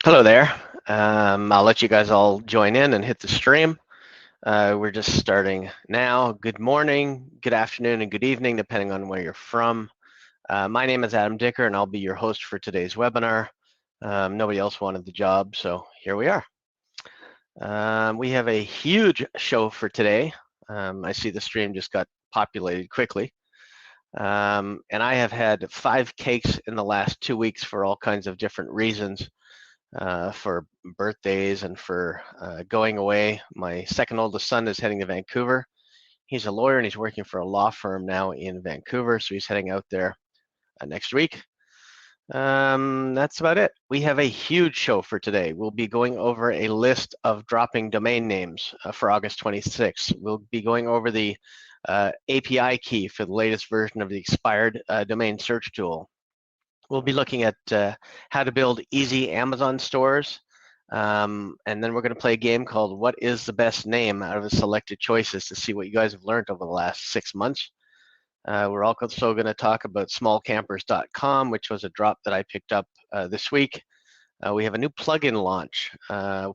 Hello there. I'll let you guys all join in and hit the stream. We're just starting now. Good morning, good afternoon, and good evening, depending on where you're from. My name is Adam Dicker, and I'll be your host for today's webinar. Nobody else wanted the job, so here we are. We have a huge show for today. I see the stream just got populated quickly. And I have had 5 cakes in the last 2 weeks for all kinds of different reasons. For birthdays and for going away. My second oldest son is heading to Vancouver. He's a lawyer and he's working for a law firm now in Vancouver, so he's heading out there next week. That's about it. We have a huge show for today. We'll be going over a list of dropping domain names for August 26th. We'll be going over the API key for the latest version of the expired domain search tool. We'll be looking at how to build easy Amazon stores. And then we're going to play a game called What is the Best Name out of the selected choices to see what you guys have learned over the last 6 months. We're also going to talk about smallcampers.com, which was a drop that I picked up this week. We have a new plugin launch,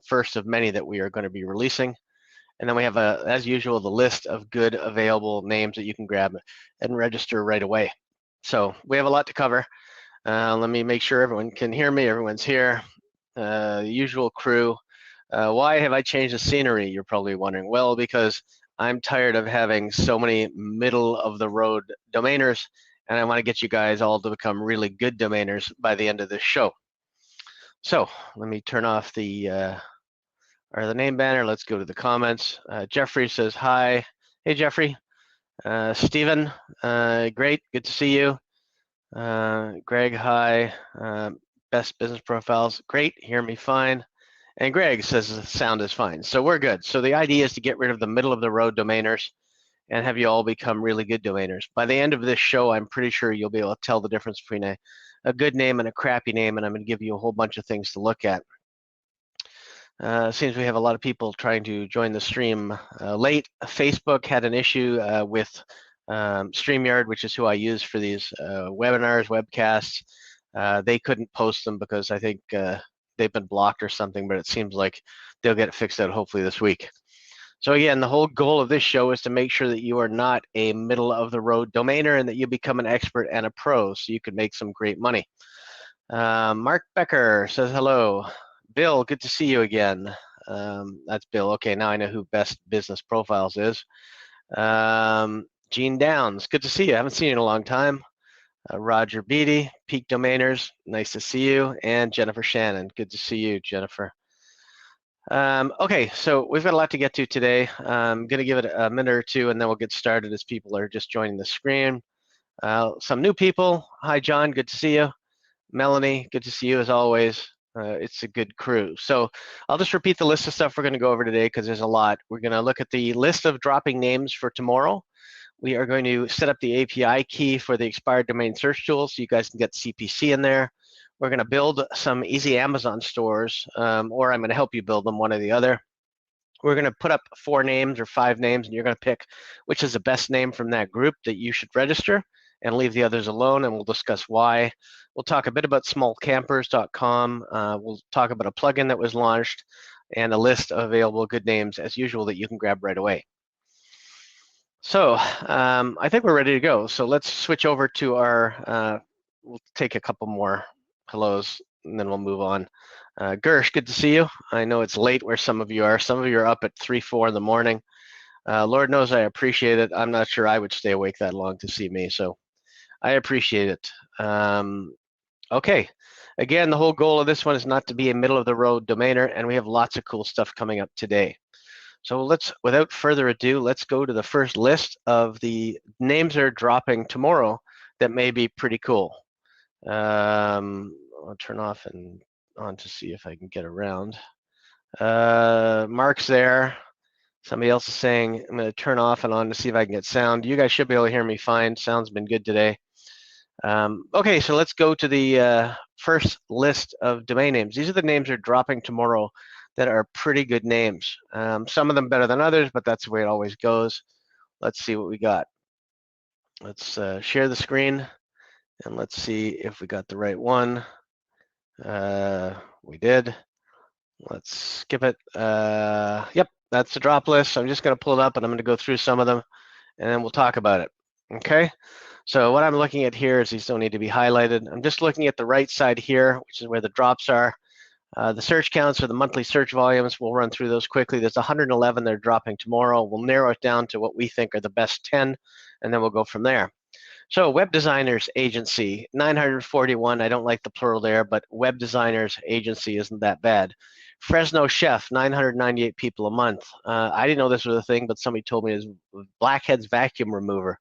first of many that we are going to be releasing. And then we have, as usual, the list of good available names that you can grab and register right away. So we have a lot to cover. Let me make sure everyone can hear me. Everyone's here. Usual crew. Why have I changed the scenery? You're probably wondering. Well, because I'm tired of having so many middle-of-the-road domainers, and I want to get you guys all to become really good domainers by the end of this show. So let me turn off the name banner. Let's go to the comments. Jeffrey says hi. Hey, Jeffrey. Stephen, great. Good to see you. Greg, hi. Best business profiles, great, hear me fine. And Greg says the sound is fine, so we're good. So the idea is to get rid of the middle of the road domainers and have you all become really good domainers. By the end of this show, I'm pretty sure you'll be able to tell the difference between a good name and a crappy name, and I'm going to give you a whole bunch of things to look at. Seems we have a lot of people trying to join the stream late. Facebook had an issue with StreamYard, which is who I use for these webinars, webcasts. They couldn't post them because I think they've been blocked or something, but it seems like they'll get it fixed out hopefully this week. So again, the whole goal of this show is to make sure that you are not a middle-of-the-road domainer and that you become an expert and a pro so you can make some great money. Mark Becker says hello. Bill, good to see you again. That's Bill. Okay, now I know who Best Business Profiles is. Gene Downs, good to see you. I haven't seen you in a long time. Roger Beatty, Peak Domainers, nice to see you. And Jennifer Shannon, good to see you, Jennifer. Okay, so we've got a lot to get to today. I'm going to give it a minute or two, and then we'll get started as people are just joining the screen. Some new people. Hi, John, good to see you. Melanie, good to see you as always. It's a good crew. So I'll just repeat the list of stuff we're going to go over today because there's a lot. We're going to look at the list of dropping names for tomorrow. We are going to set up the API key for the expired domain search tool so you guys can get CPC in there. We're going to build some easy Amazon stores, or I'm going to help you build them, one or the other. We're going to put up 4 names or 5 names, and you're going to pick which is the best name from that group that you should register and leave the others alone, and we'll discuss why. We'll talk a bit about smallcampers.com. We'll talk about a plugin that was launched and a list of available good names, as usual, that you can grab right away. So I think we're ready to go. So let's switch over to our, we'll take a couple more hellos and then we'll move on. Gersh, good to see you. I know it's late where some of you are. Some of you are up at 3, 4 in the morning. Lord knows I appreciate it. I'm not sure I would stay awake that long to see me, so I appreciate it. Okay, again, the whole goal of this one is not to be a middle-of-the-road domainer, and we have lots of cool stuff coming up today. So let's, without further ado, let's go to the first list of the names that are dropping tomorrow that may be pretty cool. I'll turn off and on to see if I can get around. Mark's there. Somebody else is saying, I'm going to turn off and on to see if I can get sound. You guys should be able to hear me fine. Sound's been good today. Okay, so let's go to the first list of domain names. These are the names that are dropping tomorrow that are pretty good names. Some of them better than others, but that's the way it always goes. Let's see what we got. Let's share the screen and let's see if we got the right one. We did. Let's skip it. Yep, that's the drop list. So I'm just going to pull it up and I'm going to go through some of them and then we'll talk about it. Okay. So what I'm looking at here is these don't need to be highlighted. I'm just looking at the right side here, which is where the drops are. The search counts or the monthly search volumes, we'll run through those quickly. There's 111 that are dropping tomorrow. We'll narrow it down to what we think are the best 10, and then we'll go from there. So web designers agency, 941. I don't like the plural there, but web designers agency isn't that bad. Fresno chef, 998 people a month. I didn't know this was a thing, but somebody told me it's Blackhead's vacuum remover.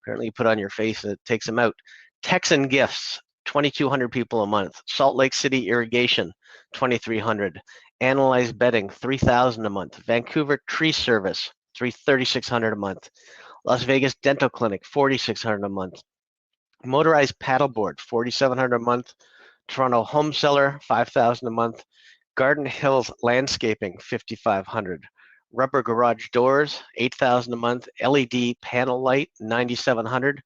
Apparently you put on your face and it takes them out. Texan Gifts, 2,200 people a month. Salt Lake City Irrigation, 2,300. Analyze Bedding, 3,000 a month. Vancouver Tree Service, 3,600 a month. Las Vegas Dental Clinic, 4,600 a month. Motorized Paddleboard, 4,700 a month. Toronto Home Seller, 5,000 a month. Garden Hills Landscaping, 5,500. Rubber Garage Doors, 8,000 a month. LED Panel Light, 9,700.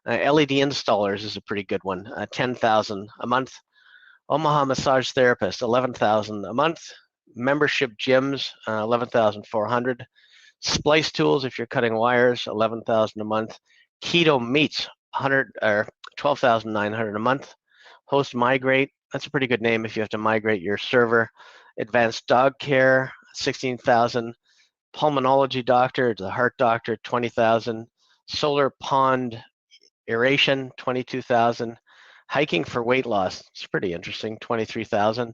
LED Installers is a pretty good one, 10,000 a month. Omaha Massage Therapist, 11,000 a month. Membership Gyms, 11,400. Splice Tools, if you're cutting wires, 11,000 a month. Keto Meats, 12,900 a month. Host Migrate, that's a pretty good name if you have to migrate your server. Advanced Dog Care, 16,000. Pulmonology Doctor, the Heart Doctor, 20,000. Solar Pond Aeration, 22,000. Hiking for weight loss, it's pretty interesting, 23,000.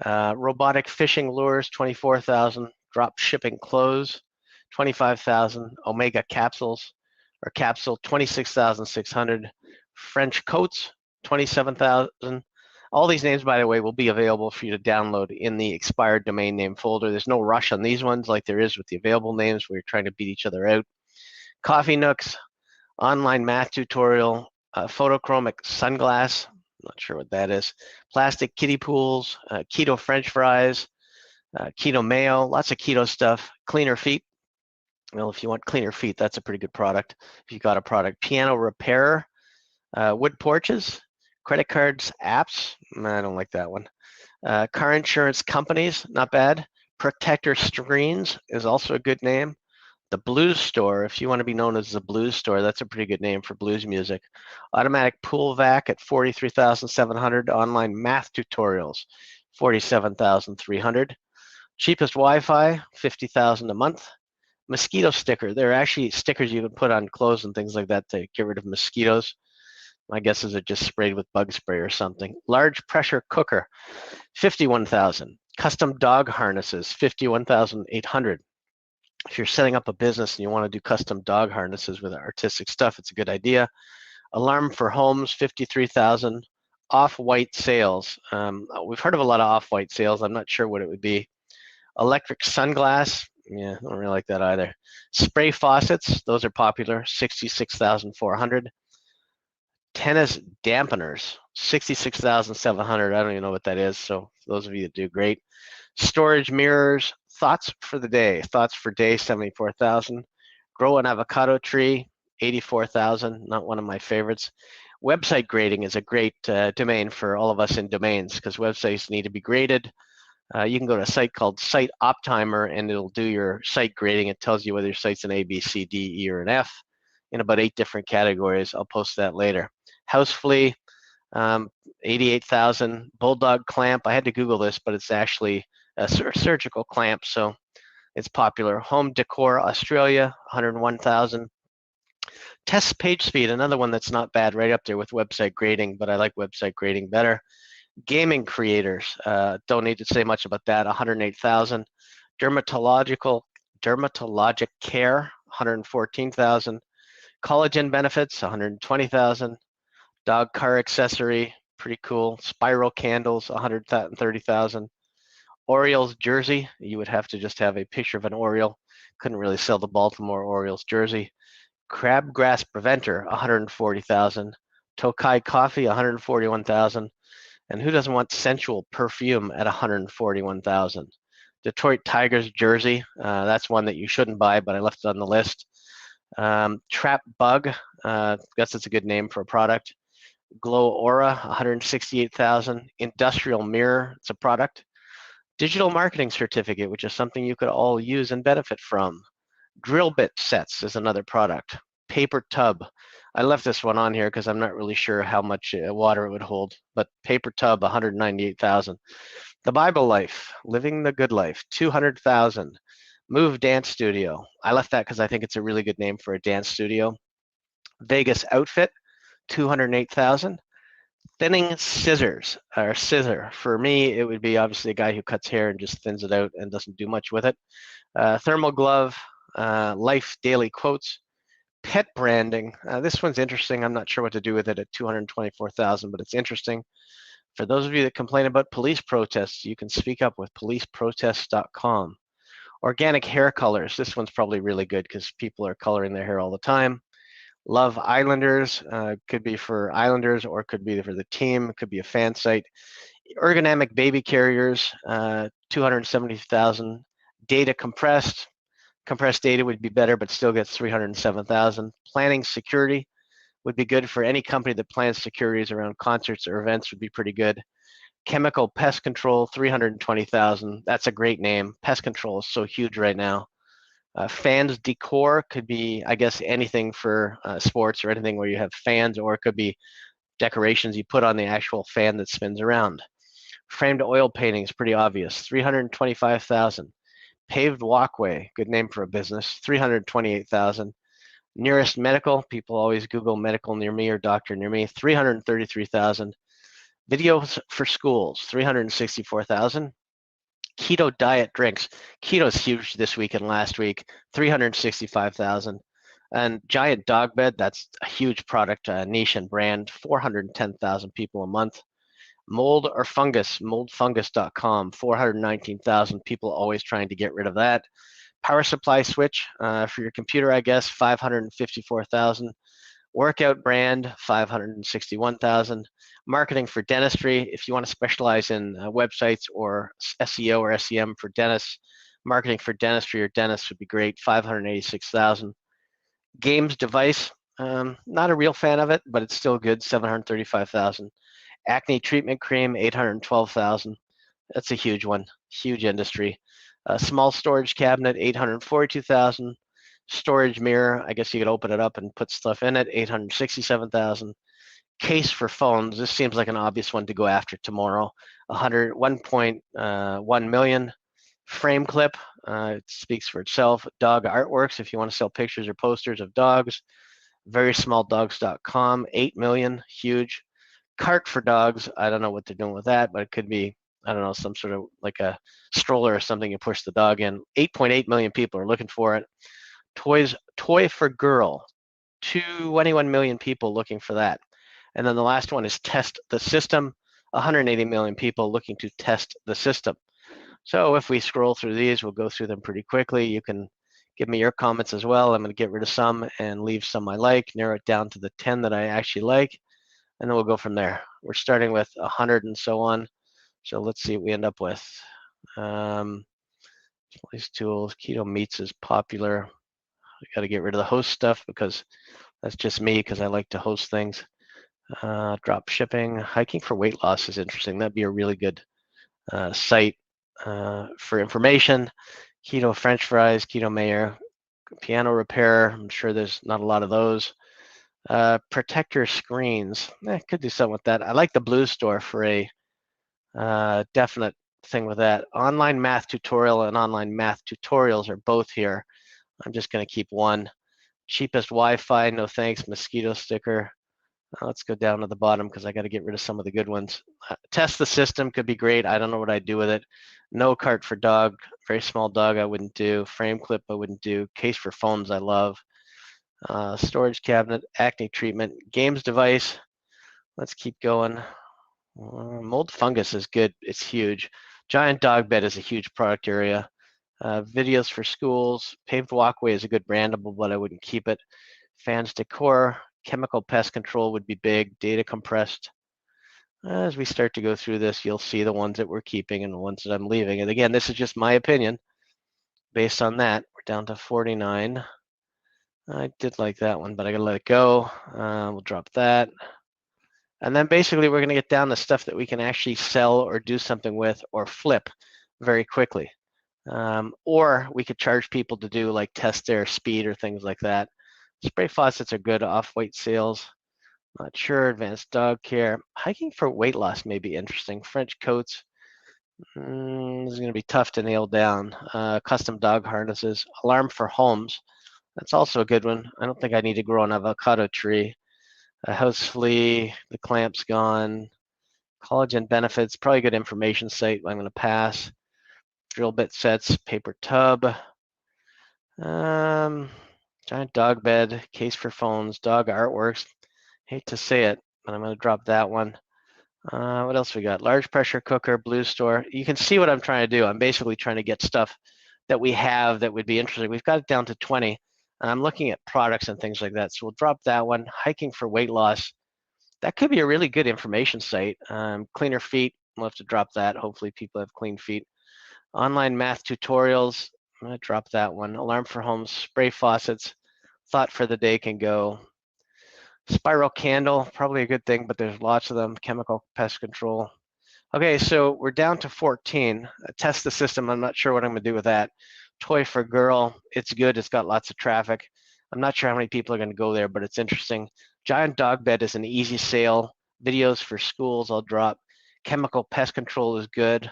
Robotic fishing lures, 24,000. Drop shipping clothes, 25,000. Omega capsules or capsule, 26,600. French coats, 27,000. All these names, by the way, will be available for you to download in the expired domain name folder. There's no rush on these ones like there is with the available names where you're trying to beat each other out. Coffee Nooks, online math tutorial, photochromic sunglass, not sure what that is, plastic kiddie pools, keto french fries, keto mayo, lots of keto stuff, cleaner feet. Well, if you want cleaner feet, that's a pretty good product. If you got a product, piano repair, wood porches, credit cards, apps. I don't like that one. Car insurance companies, not bad. Protector Screens is also a good name. The Blues Store, if you want to be known as the Blues Store, that's a pretty good name for blues music. Automatic Pool Vac at 43,700. Online math tutorials, 47,300. Cheapest Wi-Fi, 50,000 a month. Mosquito sticker. There are actually stickers you can put on clothes and things like that to get rid of mosquitoes. My guess is it just sprayed with bug spray or something. Large pressure cooker, 51,000. Custom dog harnesses, 51,800. If you're setting up a business and you want to do custom dog harnesses with artistic stuff, it's a good idea. Alarm for homes, 53,000. Off-white sales. We've heard of a lot of off-white sales. I'm not sure what it would be. Electric sunglass. Yeah, I don't really like that either. Spray faucets. Those are popular. 66,400. Tennis dampeners. 66,700. I don't even know what that is. So for those of you that do, great. Storage mirrors. Thoughts for the day. Thoughts for day, 74,000. Grow an avocado tree, 84,000. Not one of my favorites. Website grading is a great domain for all of us in domains because websites need to be graded. You can go to a site called Site Optimer and it'll do your site grading. It tells you whether your site's an A, B, C, D, E, or an F in about 8 different categories. I'll post that later. Housefly, 88,000. Bulldog clamp. I had to Google this, but it's actually a surgical clamp, so it's popular. Home Decor Australia, 101,000. Test page speed, another one that's not bad, right up there with website grading, but I like website grading better. Gaming creators, don't need to say much about that, 108,000. Dermatologic care, 114,000. Collagen benefits, 120,000. Dog car accessory, pretty cool. Spiral candles, 130,000. Orioles jersey, you would have to just have a picture of an Oriole. Couldn't really sell the Baltimore Orioles jersey. Crabgrass preventer, 140,000. Tokai coffee, 141,000. And who doesn't want sensual perfume at 141,000? Detroit Tigers jersey, that's one that you shouldn't buy, but I left it on the list. Trap Bug, I guess it's a good name for a product. Glow Aura, 168,000. Industrial Mirror, it's a product. Digital Marketing Certificate, which is something you could all use and benefit from. Drill bit sets is another product. Paper tub. I left this one on here because I'm not really sure how much water it would hold, but paper tub, 198,000. The Bible Life, Living the Good Life, 200,000. Move Dance Studio. I left that because I think it's a really good name for a dance studio. Vegas Outfit, 208,000. Thinning scissors, or scissor. For me, it would be obviously a guy who cuts hair and just thins it out and doesn't do much with it. Thermal glove, life daily quotes, pet branding. This one's interesting. I'm not sure what to do with it at 224,000, but it's interesting. For those of you that complain about police protests, you can speak up with policeprotests.com. Organic hair colors. This one's probably really good because people are coloring their hair all the time. Love Islanders, could be for Islanders or could be for the team, could be a fan site. Ergonomic baby carriers, 270,000. Data compressed. Compressed data would be better, but still gets 307,000. Planning security would be good for any company that plans securities around concerts or events would be pretty good. Chemical pest control, 320,000. That's a great name. Pest control is so huge right now. Fans decor could be, I guess, anything for sports or anything where you have fans, or it could be decorations you put on the actual fan that spins around. Framed oil paintings, pretty obvious, 325,000. Paved walkway, good name for a business, 328,000. Nearest medical, people always Google medical near me or doctor near me, 333,000. Videos for schools, 364,000. Keto diet drinks. Keto's huge this week and last week, 365,000. And Giant Dog Bed, that's a huge product, niche and brand, 410,000 people a month. Mold or fungus, moldfungus.com, 419,000 people always trying to get rid of that. Power supply switch for your computer, I guess, 554,000. Workout brand, 561,000. Marketing for dentistry, if you want to specialize in websites or SEO or SEM for dentists, marketing for dentistry or dentists would be great, 586,000. Games device, not a real fan of it, but it's still good, 735,000. Acne treatment cream, 812,000. That's a huge one, huge industry. Small storage cabinet, 842,000. Storage mirror, I guess you could open it up and put stuff in it, 867,000. Case for phones, this seems like an obvious one to go after tomorrow, 1.1 million. Frame clip, it speaks for itself. Dog artworks, if you want to sell pictures or posters of dogs, verysmalldogs.com, 8 million, huge. Cart for dogs, I don't know what they're doing with that, but it could be, I don't know, some sort of like a stroller or something you push the dog in. 8.8 million people are looking for it. Toy for girl, 21 million people looking for that. And then the last one is test the system, 180 million people looking to test the system. So if we scroll through these, we'll go through them pretty quickly. You can give me your comments as well. I'm going to get rid of some and leave some I like, narrow it down to the 10 that I actually like, and then we'll go from there. We're starting with 100 and so on. So let's see what we end up with. Place tools, keto meats is popular. I got to get rid of the host stuff because that's just me because I like to host things. Drop shipping, hiking for weight loss is interesting. That'd be a really good site for information. Keto French fries, keto mayo, piano repair. I'm sure there's not a lot of those. Protector screens, could do something with that. I like the Blue Store for a definite thing with that. Online math tutorial and online math tutorials are both here. I'm just going to keep one. Cheapest Wi-Fi, no thanks. Mosquito sticker. Let's go down to the bottom because I got to get rid of some of the good ones. Test the system could be great. I don't know what I'd do with it. No cart for dog, very small dog I wouldn't do. Frame clip I wouldn't do. Case for phones I love. Storage cabinet, acne treatment, games device. Let's keep going. Mold fungus is good. It's huge. Giant dog bed is a huge product area. Videos for schools. Paved walkway is a good brandable, but I wouldn't keep it. Fans decor. Chemical pest control would be big. Data compressed. As we start to go through this, you'll see the ones that we're keeping and the ones that I'm leaving. And again, this is just my opinion. Based on that, we're down to 49. I did like that one, but I gotta let it go. We'll drop that. And then basically we're going to get down to stuff that we can actually sell or do something with or flip very quickly. Or we could charge people to do like test their speed or things like that. Spray faucets are good off-white sales. Not sure. Advanced dog care. Hiking for weight loss may be interesting. French coats. This is going to be tough to nail down. Custom dog harnesses. Alarm for homes. That's also a good one. I don't think I need to grow an avocado tree. A house flea. The clamp's gone. Collagen benefits. Probably a good information site. I'm going to pass. Drill bit sets. Paper tub. Giant dog bed. Case for phones. Dog artworks. Hate to say it, but I'm going to drop that one. What else we got? Large pressure cooker, Blue Store. You can see what I'm trying to do. I'm basically trying to get stuff that we have that would be interesting. We've got it down to 20, and I'm looking at products and things like that. So we'll drop that one. Hiking for weight loss. That could be a really good information site. Cleaner feet. We'll have to drop that. Hopefully people have clean feet. Online math tutorials. I'm going to drop that one. Alarm for homes, spray faucets. Thought for the day can go. Spiral candle, probably a good thing, but there's lots of them. Chemical pest control. Okay, so we're down to 14. Test the system. I'm not sure what I'm going to do with that. Toy for girl. It's good. It's got lots of traffic. I'm not sure how many people are going to go there, but it's interesting. Giant dog bed is an easy sale. Videos for schools, I'll drop. Chemical pest control is good.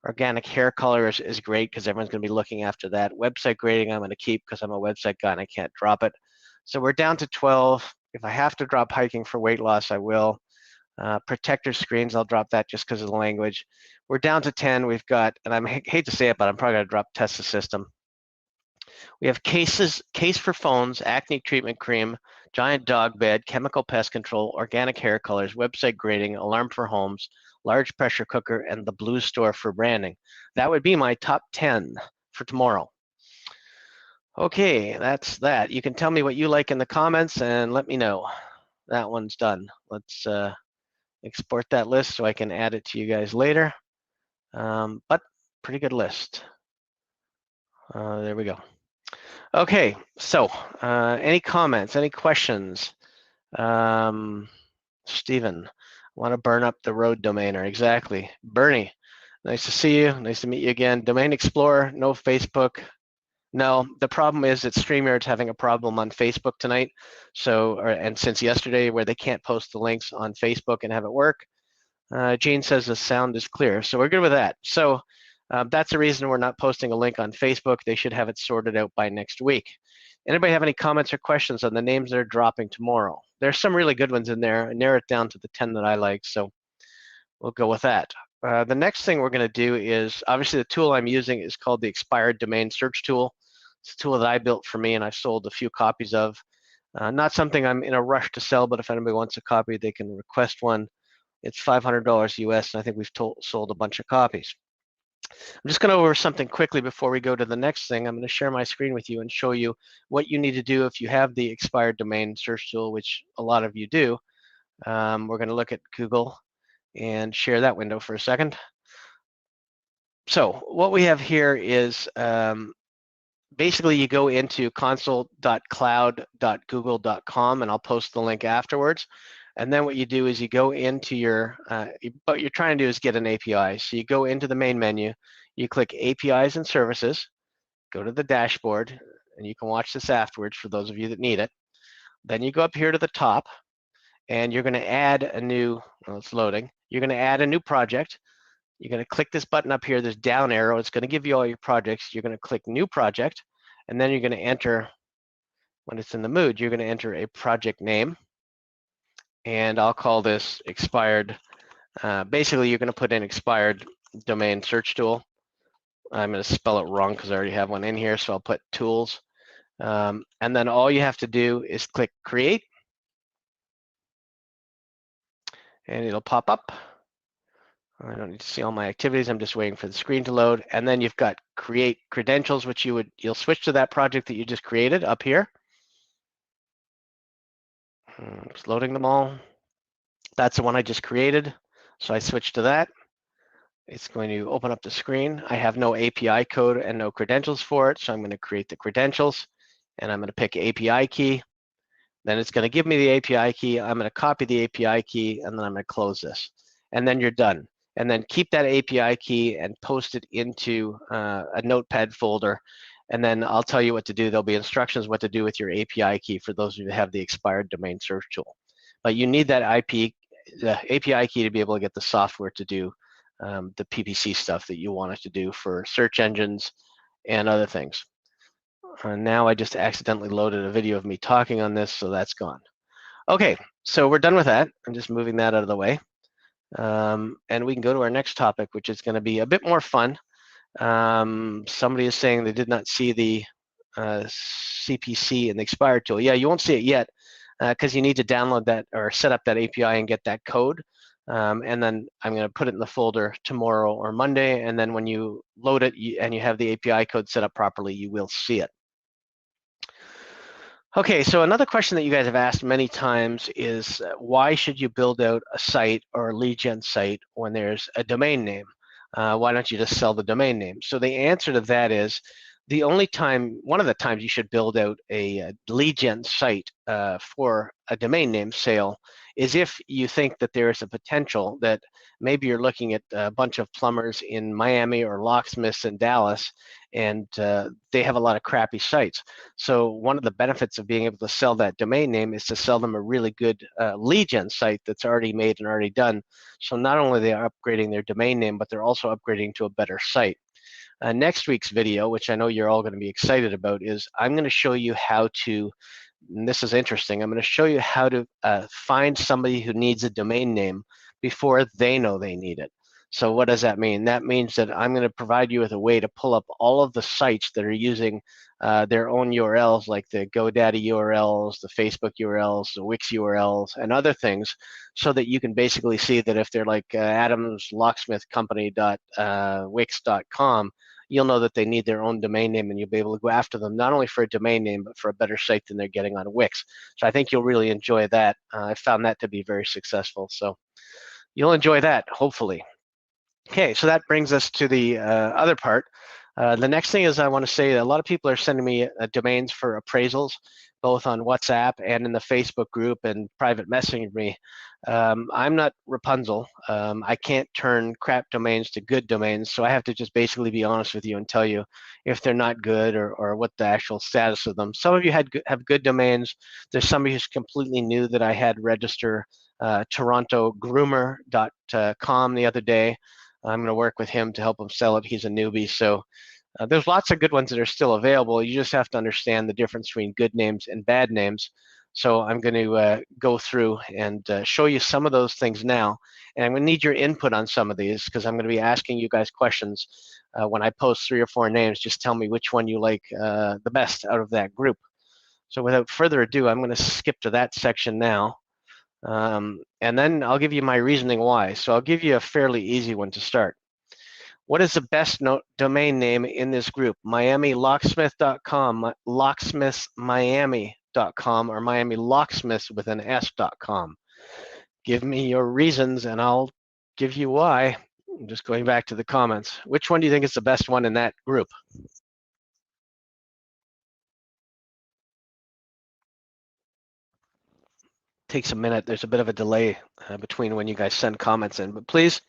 Organic hair color is great because everyone's going to be looking after that. Website grading I'm going to keep because I'm a website guy and I can't drop it. So we're down to 12. If I have to drop hiking for weight loss, I will. Protector screens, I'll drop that just because of the language. We're down to 10. We've got, and I hate to say it, but I'm probably going to drop test the system. We have case for phones, acne treatment cream, giant dog bed, chemical pest control, organic hair colors, website grading, alarm for homes, large pressure cooker, and the Blue Store for branding. That would be my top 10 for tomorrow. Okay, that's that. You can tell me what you like in the comments and let me know. That one's done. Let's export that list so I can add it to you guys later. But pretty good list. There we go. Okay, so any comments, any questions? Stephen, want to burn up the road domainer. Exactly. Bernie, nice to see you. Nice to meet you again. Domain Explorer, no Facebook. No, the problem is that StreamYard's having a problem on Facebook tonight. So, and since yesterday, where they can't post the links on Facebook and have it work. Gene says the sound is clear, so we're good with that. So that's the reason we're not posting a link on Facebook. They should have it sorted out by next week. Anybody have any comments or questions on the names that are dropping tomorrow? There's some really good ones in there. I narrowed it down to the 10 that I like, so we'll go with that. The next thing we're going to do is, obviously the tool I'm using is called the Expired Domain Search Tool. It's a tool that I built for me and I've sold a few copies of. Not something I'm in a rush to sell, but if anybody wants a copy, they can request one. It's $500 US, and I think we've sold a bunch of copies. I'm just going to go over something quickly before we go to the next thing. I'm going to share my screen with you and show you what you need to do if you have the Expired Domain Search Tool, which a lot of you do. We're going to look at Google and share that window for a second. So what we have here is basically you go into console.cloud.google.com, and I'll post the link afterwards. And then what you do is you go into your, what you're trying to do is get an API. So you go into the main menu, you click APIs and Services, go to the dashboard, and you can watch this afterwards for those of you that need it. Then you go up here to the top, and you're going to add a new, well, it's loading. You're going to add a new project. You're going to click this button up here, this down arrow. It's going to give you all your projects. You're going to click New Project, and then you're going to enter, when it's in the mood, you're going to enter a project name. And I'll call this Expired. Basically, you're going to put in Expired Domain Search Tool. I'm going to spell it wrong because I already have one in here, so I'll put Tools. And then all you have to do is click Create. And it'll pop up. I don't need to see all my activities. I'm just waiting for the screen to load. And then you've got Create Credentials, which you'll switch to that project that you just created up here. It's loading them all. That's the one I just created. So I switch to that. It's going to open up the screen. I have no API code and no credentials for it. So I'm going to create the credentials, and I'm going to pick API key. Then it's going to give me the API key. I'm going to copy the API key, and then I'm going to close this. And then you're done. And then keep that API key and post it into a notepad folder. And then I'll tell you what to do. There'll be instructions what to do with your API key for those of you who have the expired domain search tool. But you need that the API key to be able to get the software to do the PPC stuff that you want it to do for search engines and other things. Now I just accidentally loaded a video of me talking on this, so that's gone. Okay, so we're done with that. I'm just moving that out of the way. And we can go to our next topic, which is going to be a bit more fun. Somebody is saying they did not see the CPC in the expired tool. Yeah, you won't see it yet because you need to download that or set up that API and get that code. And then I'm going to put it in the folder tomorrow or Monday. And then when you load it and you have the API code set up properly, you will see it. Okay, so another question that you guys have asked many times is why should you build out a site or a lead gen site when there's a domain name? Why don't you just sell the domain name? So the answer to that is one of the times you should build out a lead gen site for a domain name sale is if you think that there is a potential that maybe you're looking at a bunch of plumbers in Miami or locksmiths in Dallas, and they have a lot of crappy sites. So one of the benefits of being able to sell that domain name is to sell them a really good lead gen site that's already made and already done. So not only are they upgrading their domain name, but they're also upgrading to a better site. Next week's video, which I know you're all going to be excited about, is I'm going to show you how to, and this is interesting, I'm going to show you how to find somebody who needs a domain name before they know they need it. So what does that mean? That means that I'm going to provide you with a way to pull up all of the sites that are using their own URLs, like the GoDaddy URLs, the Facebook URLs, the Wix URLs, and other things, so that you can basically see that if they're like adamslocksmithcompany.wix.com, you'll know that they need their own domain name, and you'll be able to go after them not only for a domain name, but for a better site than they're getting on Wix. So I think you'll really enjoy that. I found that to be very successful. So you'll enjoy that, hopefully. Okay, so that brings us to the other part. The next thing is I want to say that a lot of people are sending me domains for appraisals, both on WhatsApp and in the Facebook group and private messaging me. I'm not Rapunzel. I can't turn crap domains to good domains, so I have to just basically be honest with you and tell you if they're not good or what the actual status of them. Some of you have good domains. There's somebody who's completely new that I had register torontogroomer.com the other day. I'm going to work with him to help him sell it. He's a newbie. So there's lots of good ones that are still available. You just have to understand the difference between good names and bad names. So I'm going to go through and show you some of those things now. And I'm going to need your input on some of these because I'm going to be asking you guys questions. When I post 3 or 4 names, just tell me which one you like the best out of that group. So without further ado, I'm going to skip to that section now. And then I'll give you my reasoning why. So I'll give you a fairly easy one to start. What is the best domain name in this group? MiamiLocksmith.com, LocksmithsMiami.com, or Miami Locksmiths with an S.com. Give me your reasons and I'll give you why. I'm just going back to the comments. Which one do you think is the best one in that group? Takes a minute. There's a bit of a delay between when you guys send comments in, but please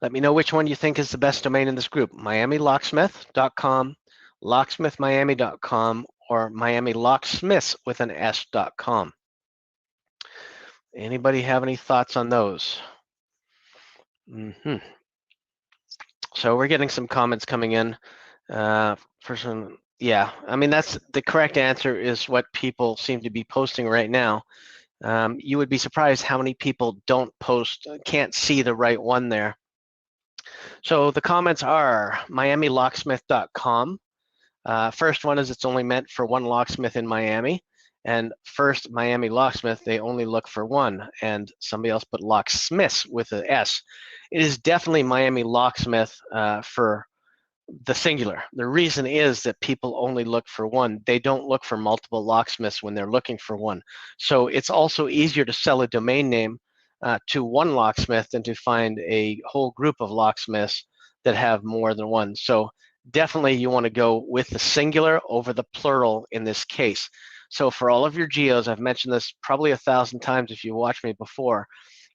let me know which one you think is the best domain in this group. MiamiLocksmith.com, LocksmithMiami.com, or MiamiLocksmiths with an S.com. Anybody have any thoughts on those? So we're getting some comments coming in. Yeah, I mean, that's the correct answer is what people seem to be posting right now. You would be surprised how many people don't post, can't see the right one there. So the comments are MiamiLocksmith.com. First one is it's only meant for one locksmith in Miami. And first Miami Locksmith, they only look for one. And somebody else put locksmiths with an S. It is definitely Miami Locksmith for the singular. The reason is that people only look for one. They don't look for multiple locksmiths when they're looking for one. So it's also easier to sell a domain name to one locksmith than to find a whole group of locksmiths that have more than one. So definitely you want to go with the singular over the plural in this case. So for all of your geos, I've mentioned this probably 1,000 times if you watched me before,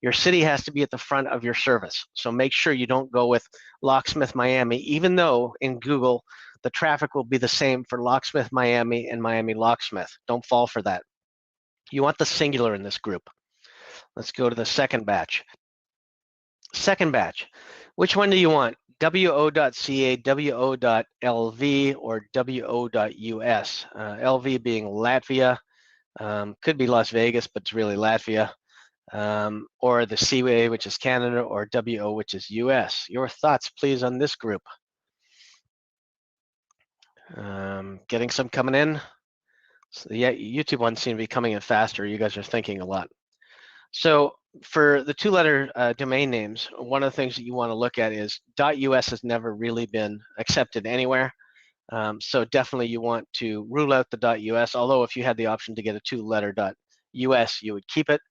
your city has to be at the front of your service. So make sure you don't go with Locksmith Miami, even though in Google, the traffic will be the same for Locksmith Miami and Miami Locksmith. Don't fall for that. You want the singular in this group. Let's go to the second batch. Second batch. Which one do you want? wo.ca, wo.lv, or wo.us? LV being Latvia, could be Las Vegas, but it's really Latvia. Or the CA, which is Canada, or WO, which is US. Your thoughts, please, on this group. Getting some coming in. So yeah, YouTube ones seem to be coming in faster. You guys are thinking a lot. So for the two-letter domain names, one of the things that you want to look at is .us has never really been accepted anywhere. So definitely you want to rule out the .us, although if you had the option to get a two-letter .us, you would keep it.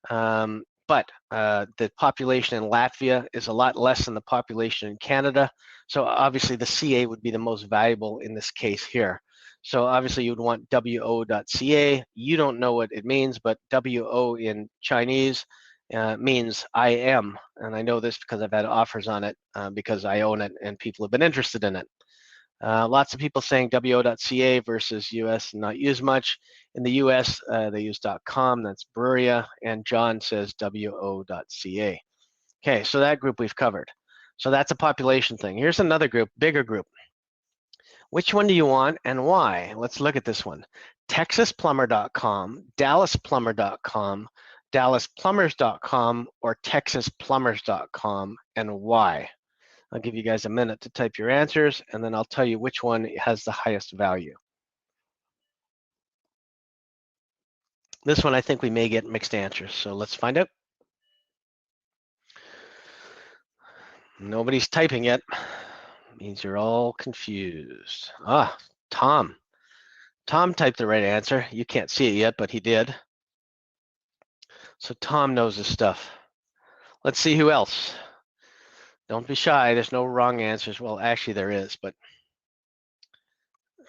But the population in Latvia is a lot less than the population in Canada. So obviously the CA would be the most valuable in this case here. So obviously you would want wo.ca. You don't know what it means, but wo in Chinese means I am. And I know this because I've had offers on it because I own it and people have been interested in it. Lots of people saying wo.ca versus US not use much. In the US, they use .com, that's Bruria, and John says wo.ca. Okay, so that group we've covered. So that's a population thing. Here's another group, bigger group. Which one do you want and why? Let's look at this one. TexasPlumber.com, DallasPlumber.com, DallasPlumbers.com, or TexasPlumbers.com, and why? I'll give you guys a minute to type your answers, and then I'll tell you which one has the highest value. This one, I think we may get mixed answers, so let's find out. Nobody's typing yet. Means you're all confused. Ah, Tom. Tom typed the right answer. You can't see it yet, but he did. So Tom knows his stuff. Let's see who else. Don't be shy. There's no wrong answers. Well, actually there is, but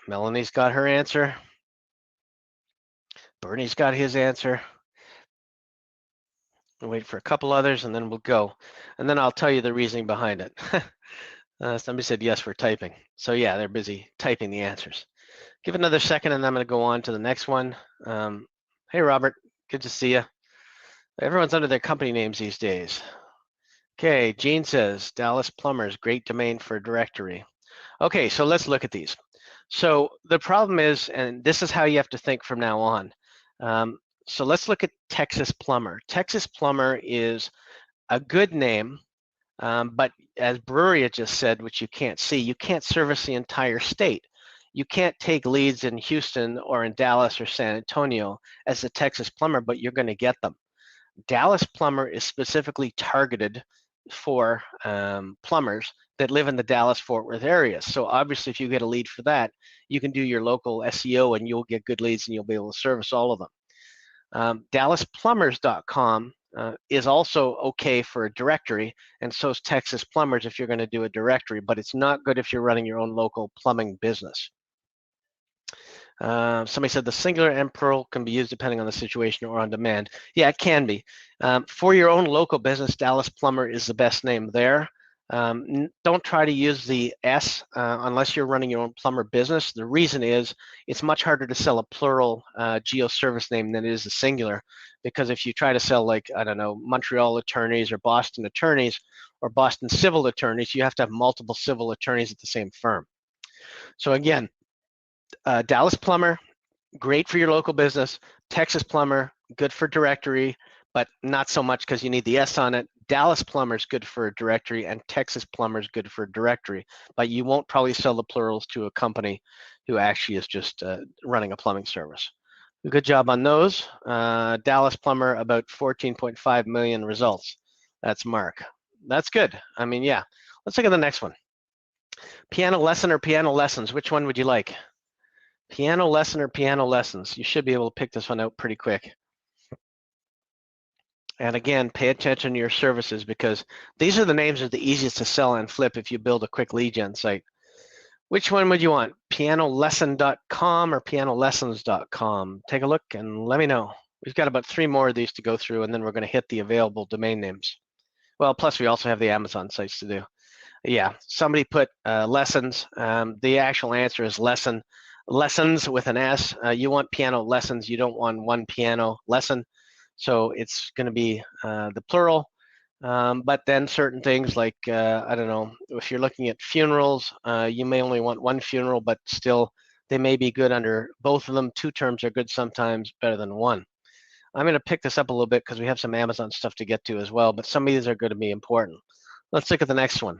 Melanie's got her answer. Bernie's got his answer. We'll wait for a couple others and then we'll go. And then I'll tell you the reasoning behind it. Somebody said yes for typing. So yeah, they're busy typing the answers. Give another second and I'm going to go on to the next one. Hey, Robert, good to see you. Everyone's under their company names these days. Okay, Gene says, Dallas Plumbers, great domain for a directory. Okay, so let's look at these. So the problem is, and this is how you have to think from now on. So let's look at Texas Plumber. Texas Plumber is a good name, but as Bruria just said, which you can't see, you can't service the entire state. You can't take leads in Houston or in Dallas or San Antonio as a Texas Plumber, but you're going to get them. Dallas Plumber is specifically targeted for plumbers that live in the Dallas-Fort Worth area. So obviously, if you get a lead for that, you can do your local SEO and you'll get good leads and you'll be able to service all of them. DallasPlumbers.com is also okay for a directory, and so is Texas Plumbers if you're going to do a directory, but it's not good if you're running your own local plumbing business. Somebody said the singular and plural can be used depending on the situation or on demand. Yeah, it can be. For your own local business, Dallas Plumber is the best name there. Don't try to use the S unless you're running your own plumber business. The reason is it's much harder to sell a plural geo service name than it is a singular, because if you try to sell, like, I don't know, Montreal attorneys or Boston attorneys or Boston civil attorneys, you have to have multiple civil attorneys at the same firm. So again, Dallas Plumber, great for your local business. Texas Plumber, good for directory, but not so much because you need the S on it. Dallas Plumber is good for a directory, and Texas Plumber is good for a directory, but you won't probably sell the plurals to a company who actually is just running a plumbing service. Good job on those. Dallas Plumber, about 14.5 million results. That's Mark. That's good. I mean, yeah. Let's look at the next one. Piano lesson or piano lessons? Which one would you like? Piano lesson or piano lessons? You should be able to pick this one out pretty quick. And again, pay attention to your services because these are the names that are the easiest to sell and flip if you build a quick lead gen site. Which one would you want? pianolesson.com or pianolessons.com? Take a look and let me know. We've got about 3 more of these to go through, and then we're going to hit the available domain names. Well, plus we also have the Amazon sites to do. Yeah, somebody put lessons. The actual answer is lessons with an S. You want piano lessons. You don't want one piano lesson. So it's going to be the plural. But then certain things like, I don't know, if you're looking at funerals, you may only want one funeral, but still they may be good under both of them. 2 terms are good sometimes, better than one. I'm going to pick this up a little bit because we have some Amazon stuff to get to as well, but some of these are going to be important. Let's look at the next one.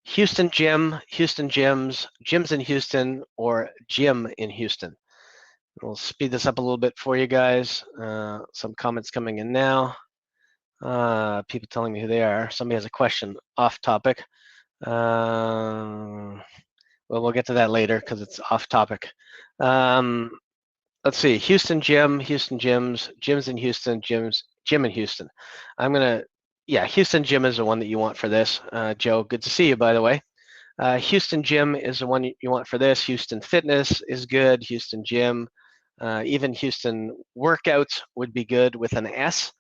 Houston Gym, Houston Gyms, Gyms in Houston, or Gym in Houston. We'll speed this up a little bit for you guys. Some comments coming in now. People telling me who they are. Somebody has a question off topic. Well, we'll get to that later because it's off topic. Let's see. Houston Gym, Houston Gyms, Gyms in Houston, Gym in Houston. Yeah, Houston Gym is the one that you want for this. Joe, good to see you, by the way. Houston Gym is the one you want for this. Houston Fitness is good. Houston Gym. Even Houston Workouts would be good with an S.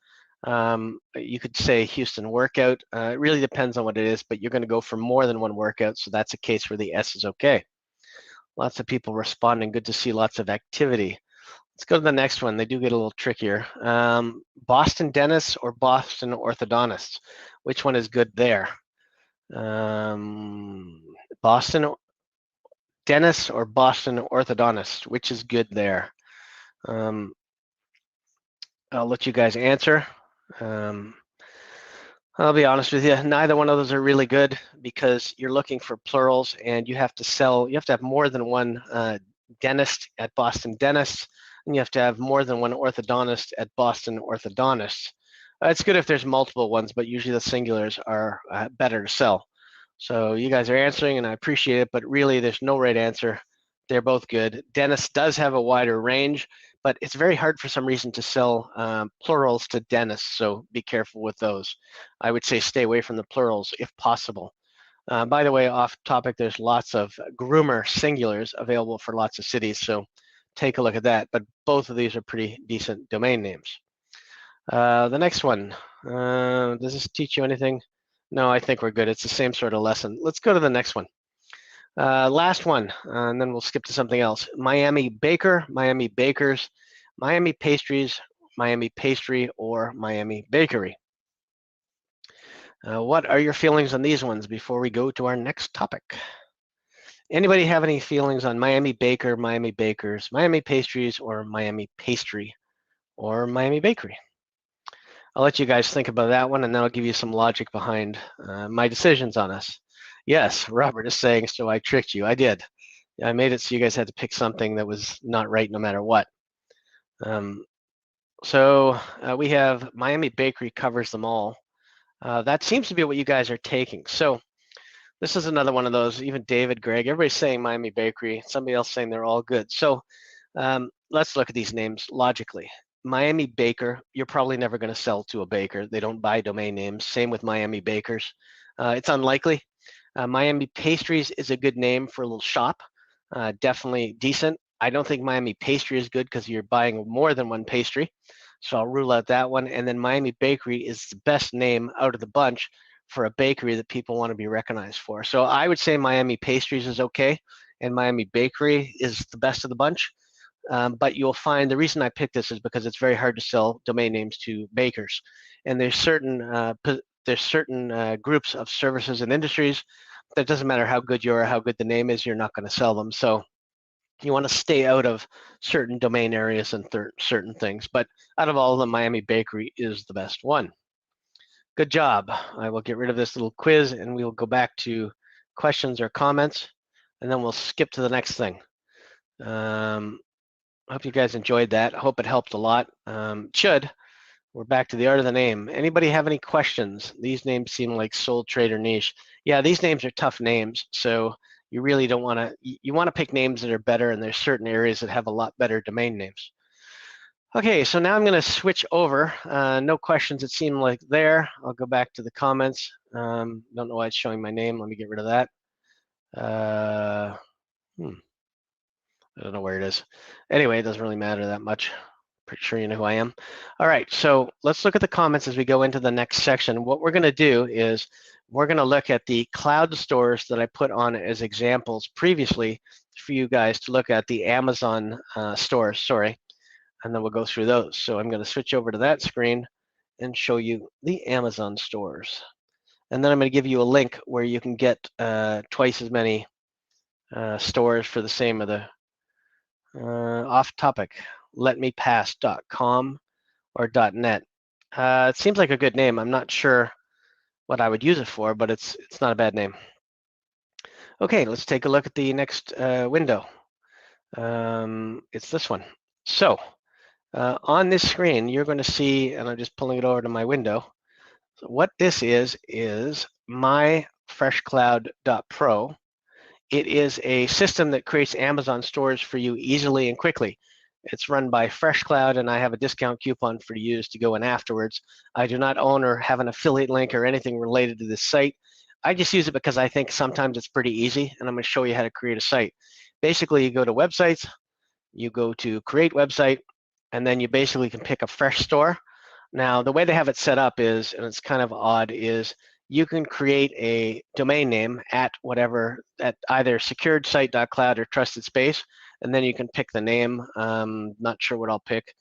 You could say Houston Workout. It really depends on what it is, but you're going to go for more than one workout, so that's a case where the S is okay. Lots of people responding. Good to see lots of activity. Let's go to the next one. They do get a little trickier. Boston Dentists or Boston Orthodontists? Which one is good there? Boston Dentists or Boston Orthodontists? Which is good there? I'll let you guys answer. I'll be honest with you, neither one of those are really good because you're looking for plurals and you have to have more than one dentist at Boston Dentists, and you have to have more than one orthodontist at Boston Orthodontists. It's good if there's multiple ones, but usually the singulars are better to sell. So you guys are answering, and I appreciate it, but really there's no right answer. They're both good. Dentist does have a wider range, but it's very hard for some reason to sell plurals to dentists, so be careful with those. I would say stay away from the plurals if possible. By the way, off topic, there's lots of groomer singulars available for lots of cities, so take a look at that, but both of these are pretty decent domain names. The next one, does this teach you anything? No, I think we're good. It's the same sort of lesson. Let's go to the next one. Last one, and then we'll skip to something else. Miami Baker, Miami Bakers, Miami Pastries, Miami Pastry, or Miami Bakery. What are your feelings on these ones before we go to our next topic? Anybody have any feelings on Miami Baker, Miami Bakers, Miami Pastries, or Miami Pastry, or Miami Bakery? I'll let you guys think about that one, and then I'll give you some logic behind my decisions on this. Yes, Robert is saying, so I tricked you. I did. I made it so you guys had to pick something that was not right no matter what. We have Miami Bakery covers them all. That seems to be what you guys are taking. So this is another one of those, even David, Greg, everybody's saying Miami Bakery, somebody else saying they're all good. So let's look at these names logically. Miami Baker, you're probably never going to sell to a baker. They don't buy domain names. Same with Miami Bakers. It's unlikely. Miami Pastries is a good name for a little shop. Definitely decent. I don't think Miami Pastry is good because you're buying more than one pastry. So I'll rule out that one. And then Miami Bakery is the best name out of the bunch for a bakery that people want to be recognized for. So I would say Miami Pastries is okay, and Miami Bakery is the best of the bunch. But you'll find the reason I picked this is because it's very hard to sell domain names to bakers. And there's certain groups of services and industries that doesn't matter how good you are, how good the name is, you're not going to sell them. So you want to stay out of certain domain areas and certain things. But out of all of them, Miami Bakery is the best one. Good job. I will get rid of this little quiz and we will go back to questions or comments, and then we'll skip to the next thing. I hope you guys enjoyed that. I hope it helped a lot. We're back to the art of the name. Anybody have any questions? These names seem like sole trader niche. Yeah, these names are tough names, so you really don't want to, you want to pick names that are better, and there's certain areas that have a lot better domain names. Okay, so now I'm going to switch over. No questions, it seemed like there. I'll go back to the comments. Don't know why it's showing my name. Let me get rid of that. I don't know where it is. Anyway, it doesn't really matter that much. Pretty sure you know who I am. All right, so let's look at the comments as we go into the next section. What we're going to do is we're going to look at the cloud stores that I put on as examples previously for you guys to look at, the Amazon stores, sorry, and then we'll go through those. So I'm going to switch over to that screen and show you the Amazon stores. And then I'm going to give you a link where you can get twice as many stores for the same of the off topic, letmepass.com or .net. It seems like a good name. I'm not sure what I would use it for, but it's not a bad name. Okay, let's take a look at the next window. It's this one. So on this screen, you're going to see, and I'm just pulling it over to my window. So what this is myfreshcloud.pro. It is a system that creates Amazon stores for you easily and quickly. It's run by FreshCloud, and I have a discount coupon for you to use to go in afterwards. I do not own or have an affiliate link or anything related to this site. I just use it because I think sometimes it's pretty easy, and I'm going to show you how to create a site. Basically, you go to websites, you go to create website, and then you basically can pick a fresh store. Now, the way they have it set up is, and it's kind of odd, is you can create a domain name at whatever, at either securedsite.cloud or trusted space, and then you can pick the name. Not sure what I'll pick.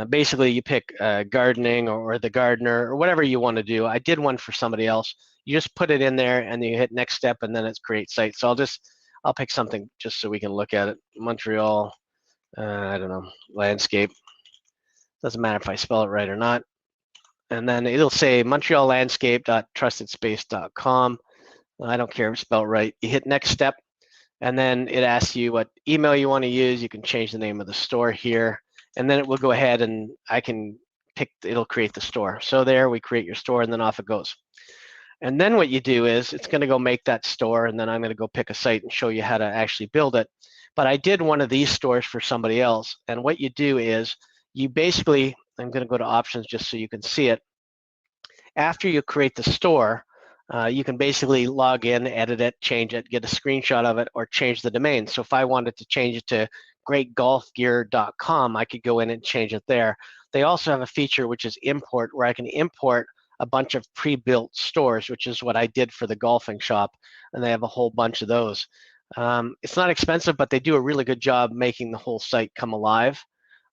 Basically, you pick gardening or the gardener or whatever you want to do. I did one for somebody else. You just put it in there and you hit next step, and then it's create site. So I'll pick something just so we can look at it. Montreal, I don't know, landscape. Doesn't matter if I spell it right or not. And then it'll say montreallandscape.trustedspace.com. I don't care if it's spelled right. You hit next step, and then it asks you what email you want to use. You can change the name of the store here, and then it will go ahead and I can pick, it'll create the store. So there we create your store, and then off it goes. And then what you do is it's going to go make that store, and then I'm going to go pick a site and show you how to actually build it. But I did one of these stores for somebody else, and what you do is you basically, I'm going to go to options just so you can see it. After you create the store, you can basically log in, edit it, change it, get a screenshot of it, or change the domain. So if I wanted to change it to greatgolfgear.com, I could go in and change it there. They also have a feature which is import, where I can import a bunch of pre-built stores, which is what I did for the golfing shop, and they have a whole bunch of those. It's not expensive, but they do a really good job making the whole site come alive.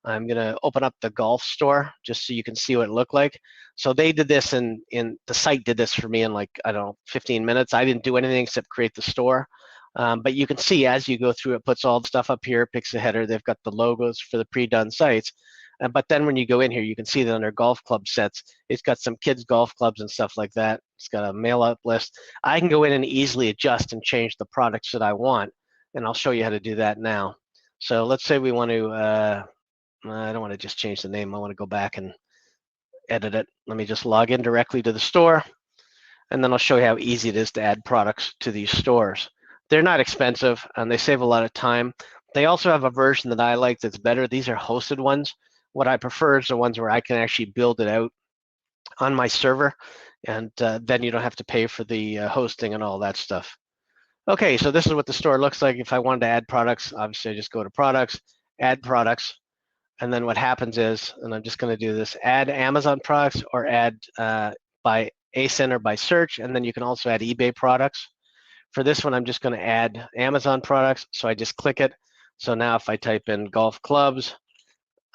I'm going to open up the golf store just so you can see what it looked like. So they did this in the site did this for me in like, I don't know, 15 minutes. I didn't do anything except create the store. But you can see as you go through, it puts all the stuff up here, picks the header. They've got the logos for the pre-done sites. But then when you go in here, you can see that under golf club sets, it's got some kids golf clubs and stuff like that. It's got a mail out list. I can go in and easily adjust and change the products that I want. And I'll show you how to do that now. So let's say we want to, I don't want to just change the name. I want to go back and edit it. Let me just log in directly to the store, and then I'll show you how easy it is to add products to these stores. They're not expensive, and they save a lot of time. They also have a version that I like that's better. These are hosted ones. What I prefer is the ones where I can actually build it out on my server, and then you don't have to pay for the hosting and all that stuff. Okay, so this is what the store looks like. If I wanted to add products, obviously I just go to products, add products. And then what happens is, and I'm just going to do this, add Amazon products or add by ASIN or by search, and then you can also add eBay products. For this one, I'm just going to add Amazon products, so I just click it. So now if I type in golf clubs,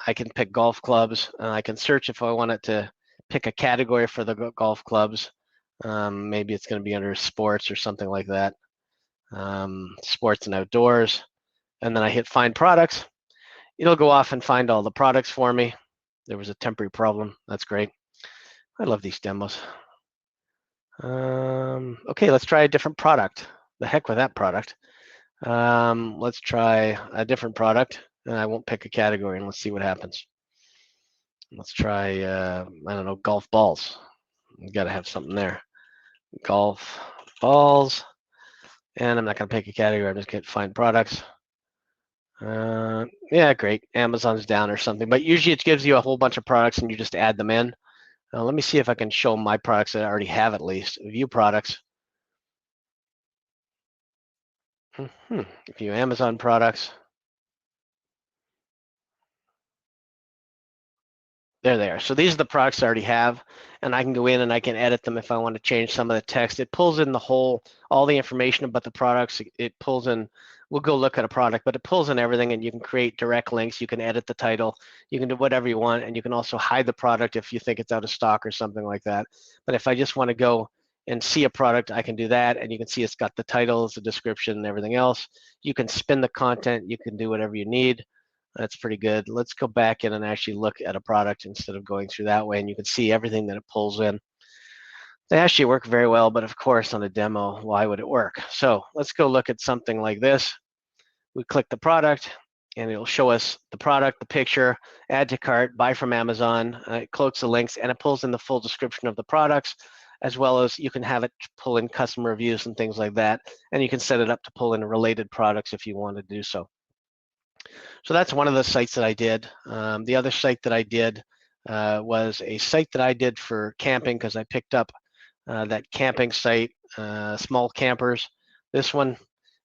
I can pick golf clubs. I can search if I wanted to pick a category for the golf clubs. Maybe it's going to be under sports or something like that. Sports and outdoors. And then I hit find products. It'll go off and find all the products for me. There was a temporary problem. That's great. I love these demos. Okay, let's try a different product. The heck with that product. Let's try a different product, and I won't pick a category, and let's see what happens. Let's try, I don't know, golf balls. You got to have something there. Golf balls, and I'm not going to pick a category. I'm just going to find products. Yeah, great. Amazon's down or something, but usually it gives you a whole bunch of products and you just add them in. Let me see if I can show my products that I already have at least. View products. View Amazon products. There they are. So these are the products I already have, and I can go in and I can edit them if I want to change some of the text. It pulls in all the information about the products. It pulls in, we'll go look at a product, but it pulls in everything, and you can create direct links. You can edit the title. You can do whatever you want, and you can also hide the product if you think it's out of stock or something like that. But if I just want to go and see a product, I can do that, and you can see it's got the titles, the description, and everything else. You can spin the content. You can do whatever you need. That's pretty good. Let's go back in and actually look at a product instead of going through that way, and you can see everything that it pulls in. They actually work very well, but of course on a demo, why would it work? So let's go look at something like this. We click the product, and it'll show us the product, the picture, add to cart, buy from Amazon. It cloaks the links, and it pulls in the full description of the products, as well as you can have it pull in customer reviews and things like that, and you can set it up to pull in related products if you want to do so. So that's one of the sites that I did. The other site that I did was a site that I did for camping, because I picked up that camping site, Small Campers. This one,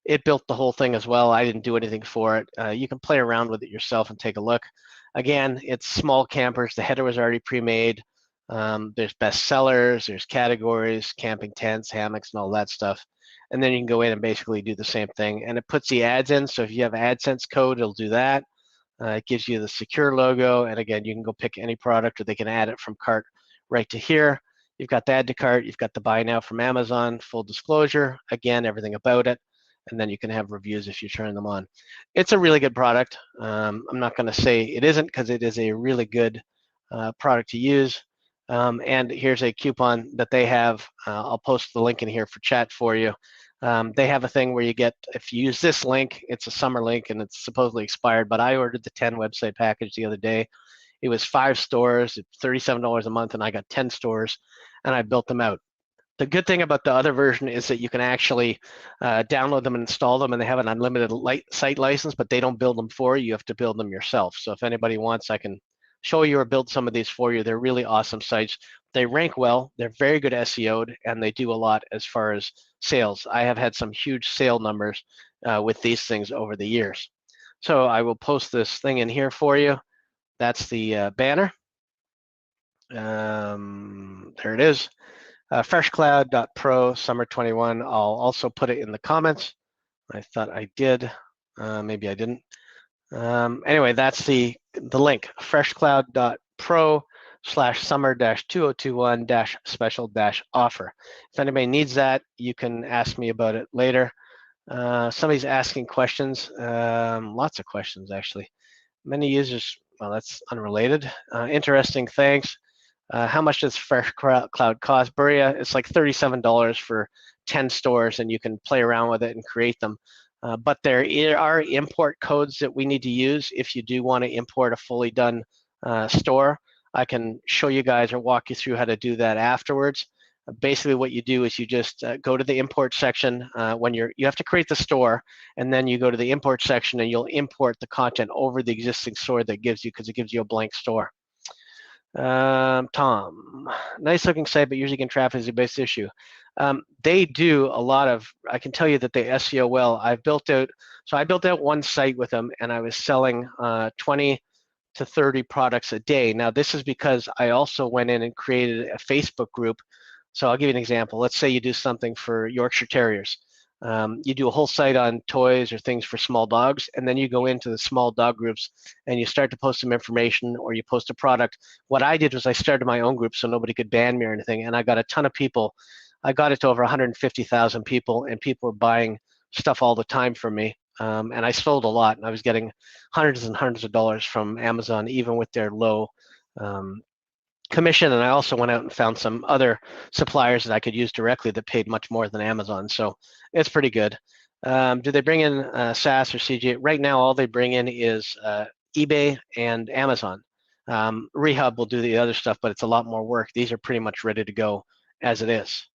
it built the whole thing as well. I didn't do anything for it. You can play around with it yourself and take a look. Again, it's Small Campers. The header was already pre-made. There's best sellers, there's categories, camping tents, hammocks, and all that stuff. And then you can go in and basically do the same thing. And it puts the ads in. So if you have AdSense code, it'll do that. It gives you the secure logo. And again, you can go pick any product, or they can add it from cart right to here. You've got the add to cart. You've got the buy now from Amazon, full disclosure. Again, everything about it. And then you can have reviews if you turn them on. It's a really good product. I'm not going to say it isn't, because it is a really good product to use. And here's a coupon that they have. I'll post the link in here for chat for you. They have a thing where you get, if you use this link, it's a summer link and it's supposedly expired, but I ordered the 10 website package the other day. It was 5 stores, it's $37 a month, and I got 10 stores, and I built them out. The good thing about the other version is that you can actually download them and install them, and they have an unlimited site license, but they don't build them for you. You have to build them yourself. So if anybody wants, I can show you or build some of these for you. They're really awesome sites. They rank well. They're very good SEO'd, and they do a lot as far as sales. I have had some huge sale numbers with these things over the years. So I will post this thing in here for you. That's the banner. There it is. Freshcloud.pro summer 21. I'll also put it in the comments. I thought I did. Maybe I didn't. Anyway, that's the link, freshcloud.pro/summer-2021-special-offer. If anybody needs that, you can ask me about it later. Somebody's asking questions, lots of questions actually. Many users, well, that's unrelated. Interesting, thanks. How much does FreshCloud cost? Berea, it's like $37 for 10 stores, and you can play around with it and create them. But there are import codes that we need to use if you do want to import a fully done store. I can show you guys or walk you through how to do that afterwards. Basically, what you do is you just go to the import section when you have to create the store, and then you go to the import section and you'll import the content over the existing store that gives you, because it gives you a blank store. Tom, nice looking site, but usually traffic is the biggest issue. They do a lot of, I can tell you that they SEO well. I built out one site with them, and I was selling 20 to 30 products a day. Now this is because I also went in and created a Facebook group. So I'll give you an example. Let's say you do something for Yorkshire Terriers. You do a whole site on toys or things for small dogs, and then you go into the small dog groups and you start to post some information, or you post a product. What I did was I started my own group so nobody could ban me or anything, and I got a ton of people. I got it to over 150,000 people, and people were buying stuff all the time from me. And I sold a lot, and I was getting hundreds and hundreds of dollars from Amazon, even with their low commission. And I also went out and found some other suppliers that I could use directly that paid much more than Amazon. So it's pretty good. Do they bring in SaaS or CG? Right now, all they bring in is eBay and Amazon. Rehub will do the other stuff, but it's a lot more work. These are pretty much ready to go as it is.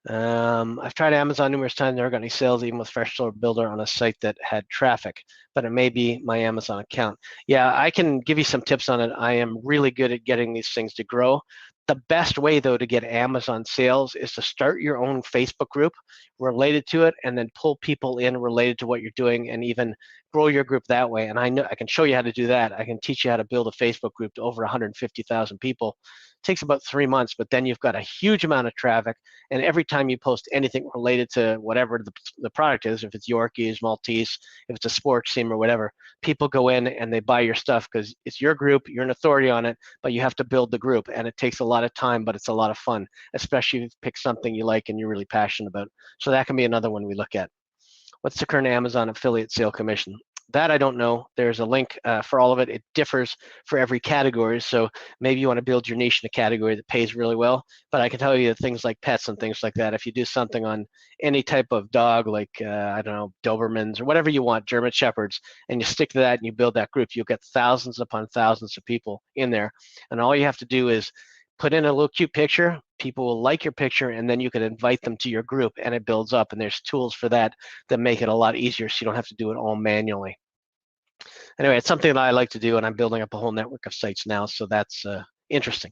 I've tried Amazon numerous times, never got any sales, even with Fresh Store Builder on a site that had traffic, but it may be my Amazon account. Yeah, I can give you some tips on it. I am really good at getting these things to grow. The best way, though, to get Amazon sales is to start your own Facebook group related to it, and then pull people in related to what you're doing, and even grow your group that way. And I know I can show you how to do that. I can teach you how to build a Facebook group to over 150,000 people. It takes about 3 months, but then you've got a huge amount of traffic. And every time you post anything related to whatever the product is, if it's Yorkies, Maltese, if it's a sports team or whatever, people go in and they buy your stuff because it's your group, you're an authority on it, but you have to build the group, and it takes a lot of time, but it's a lot of fun, especially if you pick something you like and you're really passionate about. So that can be another one we look at. What's the current Amazon affiliate sale commission? That I don't know. There's a link for all of it. It differs for every category. So maybe you want to build your niche in a category that pays really well. But I can tell you things like pets and things like that. If you do something on any type of dog, like, I don't know, Dobermans or whatever you want, German Shepherds, and you stick to that and you build that group, you'll get thousands upon thousands of people in there. And all you have to do is put in a little cute picture. People will like your picture, and then you can invite them to your group, and it builds up. And there's tools for that that make it a lot easier, so you don't have to do it all manually. Anyway, it's something that I like to do, and I'm building up a whole network of sites now, so that's interesting.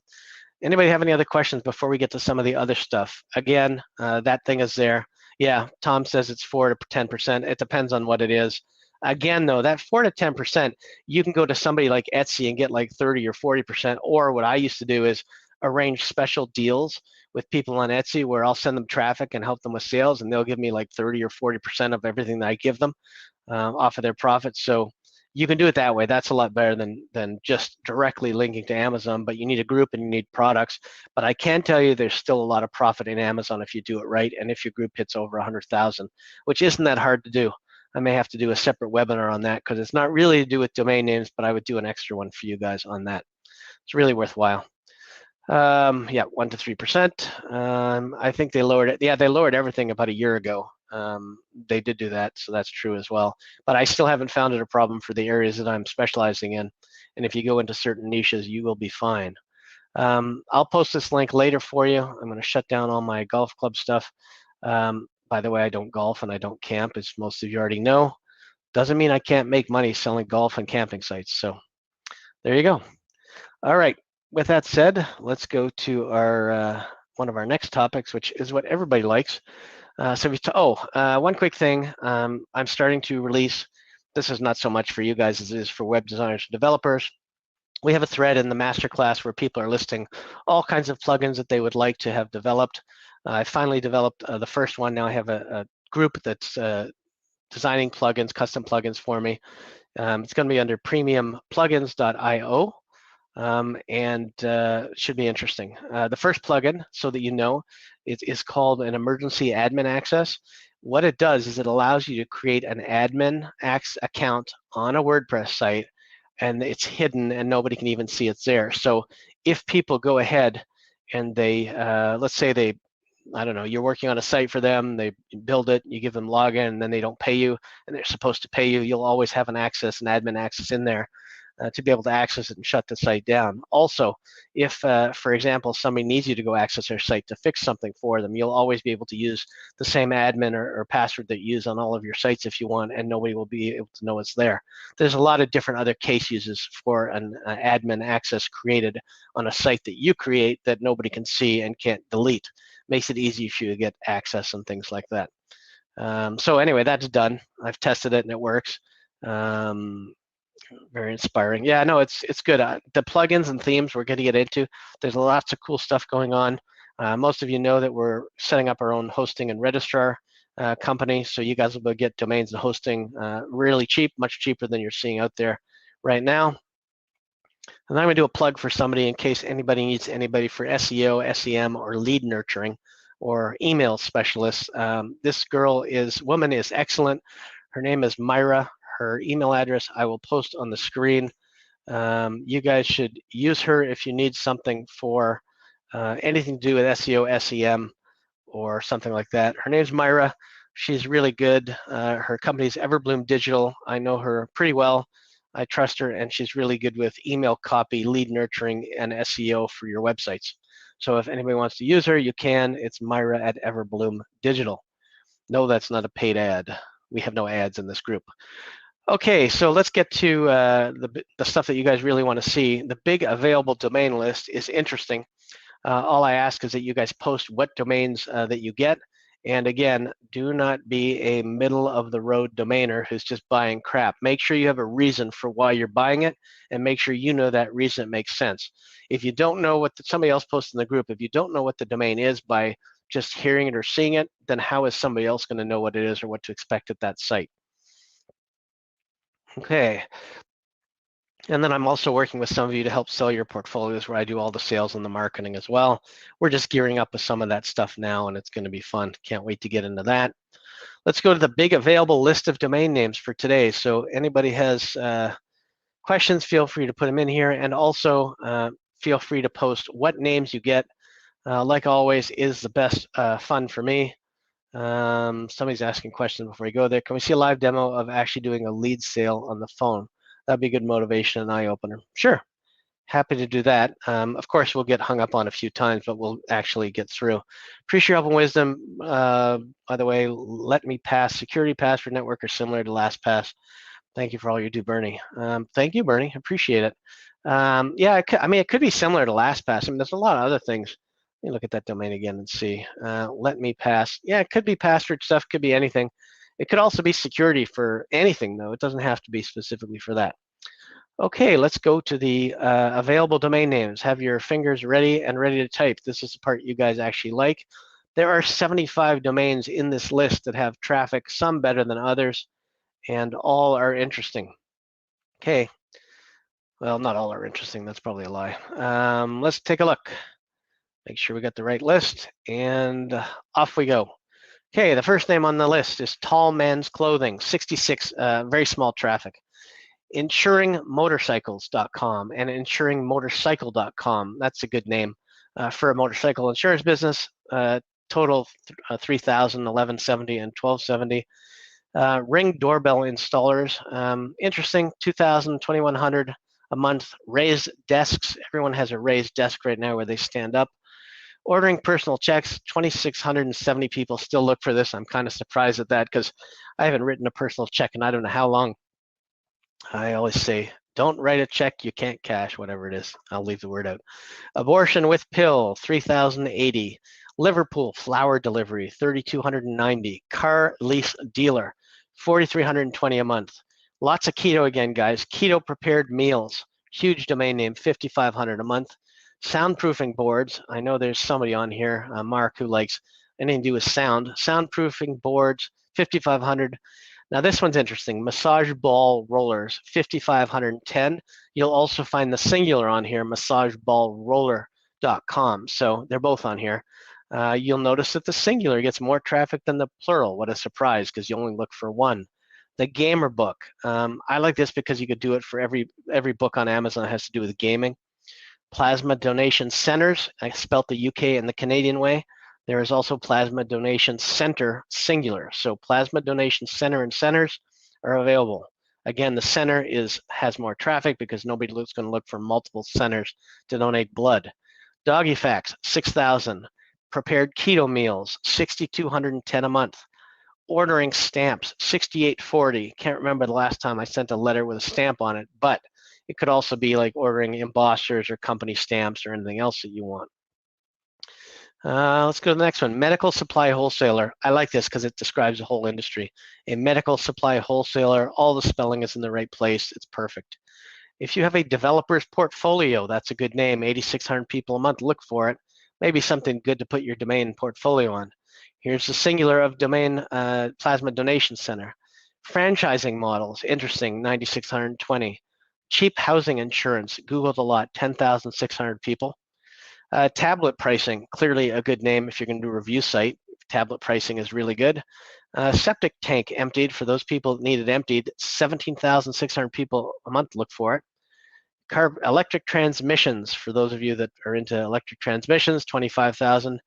Anybody have any other questions before we get to some of the other stuff? Again, that thing is there. Yeah, Tom says it's 4 to 10%. It depends on what it is. Again, though, that 4 to 10%, you can go to somebody like Etsy and get like 30 or 40%. Or what I used to do is arrange special deals with people on Etsy where I'll send them traffic and help them with sales, and they'll give me like 30 or 40% of everything that I give them off of their profits. So you can do it that way. That's a lot better than just directly linking to Amazon, but you need a group and you need products. But I can tell you there's still a lot of profit in Amazon if you do it right, and if your group hits over 100,000, which isn't that hard to do. I may have to do a separate webinar on that because it's not really to do with domain names, but I would do an extra one for you guys on that. It's really worthwhile. Yeah, 1 to 3%. I think they lowered it. Yeah, they lowered everything about a year ago. They did do that, so that's true as well. But I still haven't found it a problem for the areas that I'm specializing in. And if you go into certain niches, you will be fine. I'll post this link later for you. I'm going to shut down all my golf club stuff. By the way, I don't golf and I don't camp, as most of you already know. Doesn't mean I can't make money selling golf and camping sites. So there you go. All right. With that said, let's go to our one of our next topics, which is what everybody likes. One quick thing. I'm starting to release. This is not so much for you guys as it is for web designers and developers. We have a thread in the masterclass where people are listing all kinds of plugins that they would like to have developed. I finally developed the first one. Now I have a group that's designing plugins, custom plugins for me. It's going to be under premiumplugins.io. Should be interesting. The first plugin, so that you know, is called an emergency admin access. What it does is it allows you to create an admin account on a WordPress site, and it's hidden and nobody can even see it's there. So if people go ahead and they, let's say they, I don't know, you're working on a site for them, they build it, you give them login, and then they don't pay you, and they're supposed to pay you, you'll always have an admin access in there. To be able to access it and shut the site down. Also, if, for example, somebody needs you to go access their site to fix something for them, you'll always be able to use the same admin or password that you use on all of your sites if you want, and nobody will be able to know it's there. There's a lot of different other case uses for an admin access created on a site that you create that nobody can see and can't delete. Makes it easy for you to get access and things like that. So anyway, that's done. I've tested it and it works. Very inspiring. Yeah, no, it's good. The plugins and themes we're going to get into. There's lots of cool stuff going on. Most of you know that we're setting up our own hosting and registrar company, so you guys will get domains and hosting really cheap, much cheaper than you're seeing out there right now. And I'm going to do a plug for somebody in case anybody needs anybody for SEO, SEM, or lead nurturing, or email specialists. This woman is excellent. Her name is Myra. Her email address I will post on the screen. You guys should use her if you need something for anything to do with SEO, SEM, or something like that. Her name's Myra. She's really good. Her company's Everbloom Digital. I know her pretty well. I trust her, and she's really good with email copy, lead nurturing, and SEO for your websites. So if anybody wants to use her, you can. It's Myra at Everbloom Digital. No, that's not a paid ad. We have no ads in this group. Okay, so let's get to the stuff that you guys really want to see. The big available domain list is interesting. All I ask is that you guys post what domains that you get. And again, do not be a middle of the road domainer who's just buying crap. Make sure you have a reason for why you're buying it, and make sure you know that reason makes sense. If you don't know what somebody else posted in the group, if you don't know what the domain is by just hearing it or seeing it, then how is somebody else going to know what it is or what to expect at that site? Okay. And then I'm also working with some of you to help sell your portfolios, where I do all the sales and the marketing as well. We're just gearing up with some of that stuff now, and it's going to be fun. Can't wait to get into that. Let's go to the big available list of domain names for today. So anybody has questions, feel free to put them in here, and also feel free to post what names you get. Like always, is the best fun for me. Somebody's asking questions before we go there. Can we see a live demo of actually doing a lead sale on the phone? That'd be good motivation and eye opener. Sure, happy to do that. Of course, we'll get hung up on a few times, but we'll actually get through. Appreciate your help and wisdom. By the way, let me pass. Security password network are similar to LastPass. Thank you for all you do, Bernie. Thank you, Bernie. Appreciate it. Yeah, it could be similar to LastPass. I mean, there's a lot of other things. Let me look at that domain again and see. Let me pass. Yeah, it could be password stuff. Could be anything. It could also be security for anything, though. It doesn't have to be specifically for that. Okay, let's go to the available domain names. Have your fingers ready and ready to type. This is the part you guys actually like. There are 75 domains in this list that have traffic, some better than others, and all are interesting. Okay, well, not all are interesting. That's probably a lie. Let's take a look. Make sure we got the right list, and off we go. Okay, the first name on the list is Tall Man's Clothing, 66, very small traffic. Insuringmotorcycles.com and insuringmotorcycle.com. That's a good name for a motorcycle insurance business. Total 3,000, 1170, and 1270. Ring doorbell installers. Interesting, 2,000, 2,100 a month. Raised desks. Everyone has a raised desk right now where they stand up. Ordering personal checks, 2,670 people still look for this. I'm kind of surprised at that because I haven't written a personal check in I don't know how long. I always say, don't write a check you can't cash, whatever it is. I'll leave the word out. Abortion with pill, 3,080. Liverpool flower delivery, 3,290. Car lease dealer, 4,320 a month. Lots of keto again, guys. Keto prepared meals, huge domain name, 5,500 a month. Soundproofing boards. I know there's somebody on here, Mark, who likes anything to do with sound. Soundproofing boards, 5,500. Now this one's interesting. Massage ball rollers, 5,510. You'll also find the singular on here, massageballroller.com. So they're both on here. You'll notice that the singular gets more traffic than the plural. What a surprise, because you only look for one. The gamer book. I like this because you could do it for every book on Amazon that has to do with gaming. Plasma donation centers. I spelt the UK and the Canadian way. There is also Plasma Donation Center, singular. So Plasma Donation Center and centers are available. Again, the center has more traffic because nobody's going to look for multiple centers to donate blood. Doggy Facts, 6,000. Prepared keto meals, 6,210 a month. Ordering stamps, 6,840. Can't remember the last time I sent a letter with a stamp on it, but it could also be like ordering embossers or company stamps or anything else that you want. Let's go to the next one. Medical supply wholesaler. I like this because it describes the whole industry. A medical supply wholesaler. All the spelling is in the right place. It's perfect. If you have a developer's portfolio, that's a good name. 8,600 people a month. Look for it. Maybe something good to put your domain portfolio on. Here's the singular of domain Plasma Donation Center. Franchising models. Interesting. 9,620. Cheap housing insurance. Googled a lot. 10,600 people. Tablet pricing, clearly a good name if you're going to do a review site. Tablet pricing is really good. Septic tank emptied, for those people that need it emptied, 17,600 people a month look for it. Electric transmissions, for those of you that are into electric transmissions, 25,000.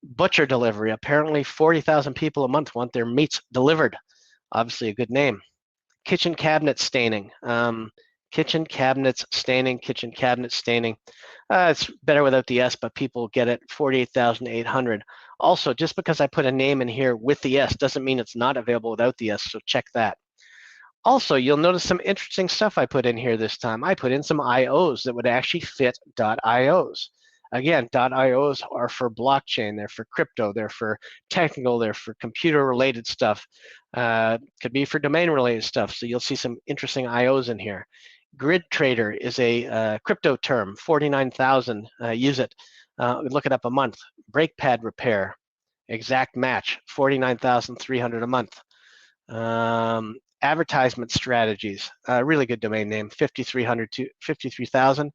Butcher delivery, apparently 40,000 people a month want their meats delivered. Obviously a good name. Kitchen cabinet staining. Kitchen cabinets staining, kitchen cabinet staining. It's better without the S, but people get it, 48,800. Also, just because I put a name in here with the S doesn't mean it's not available without the S, so check that. Also, you'll notice some interesting stuff I put in here this time. I put in some IOs that would actually fit .ios. Again, .ios are for blockchain, they're for crypto, they're for technical, they're for computer-related stuff. Could be for domain-related stuff, so you'll see some interesting IOs in here. Grid trader is a crypto term, 49,000 use it. Look it up a month. Brake pad repair, exact match, 49,300 a month. Advertisement strategies, really good domain name, 5,300 to 53,000.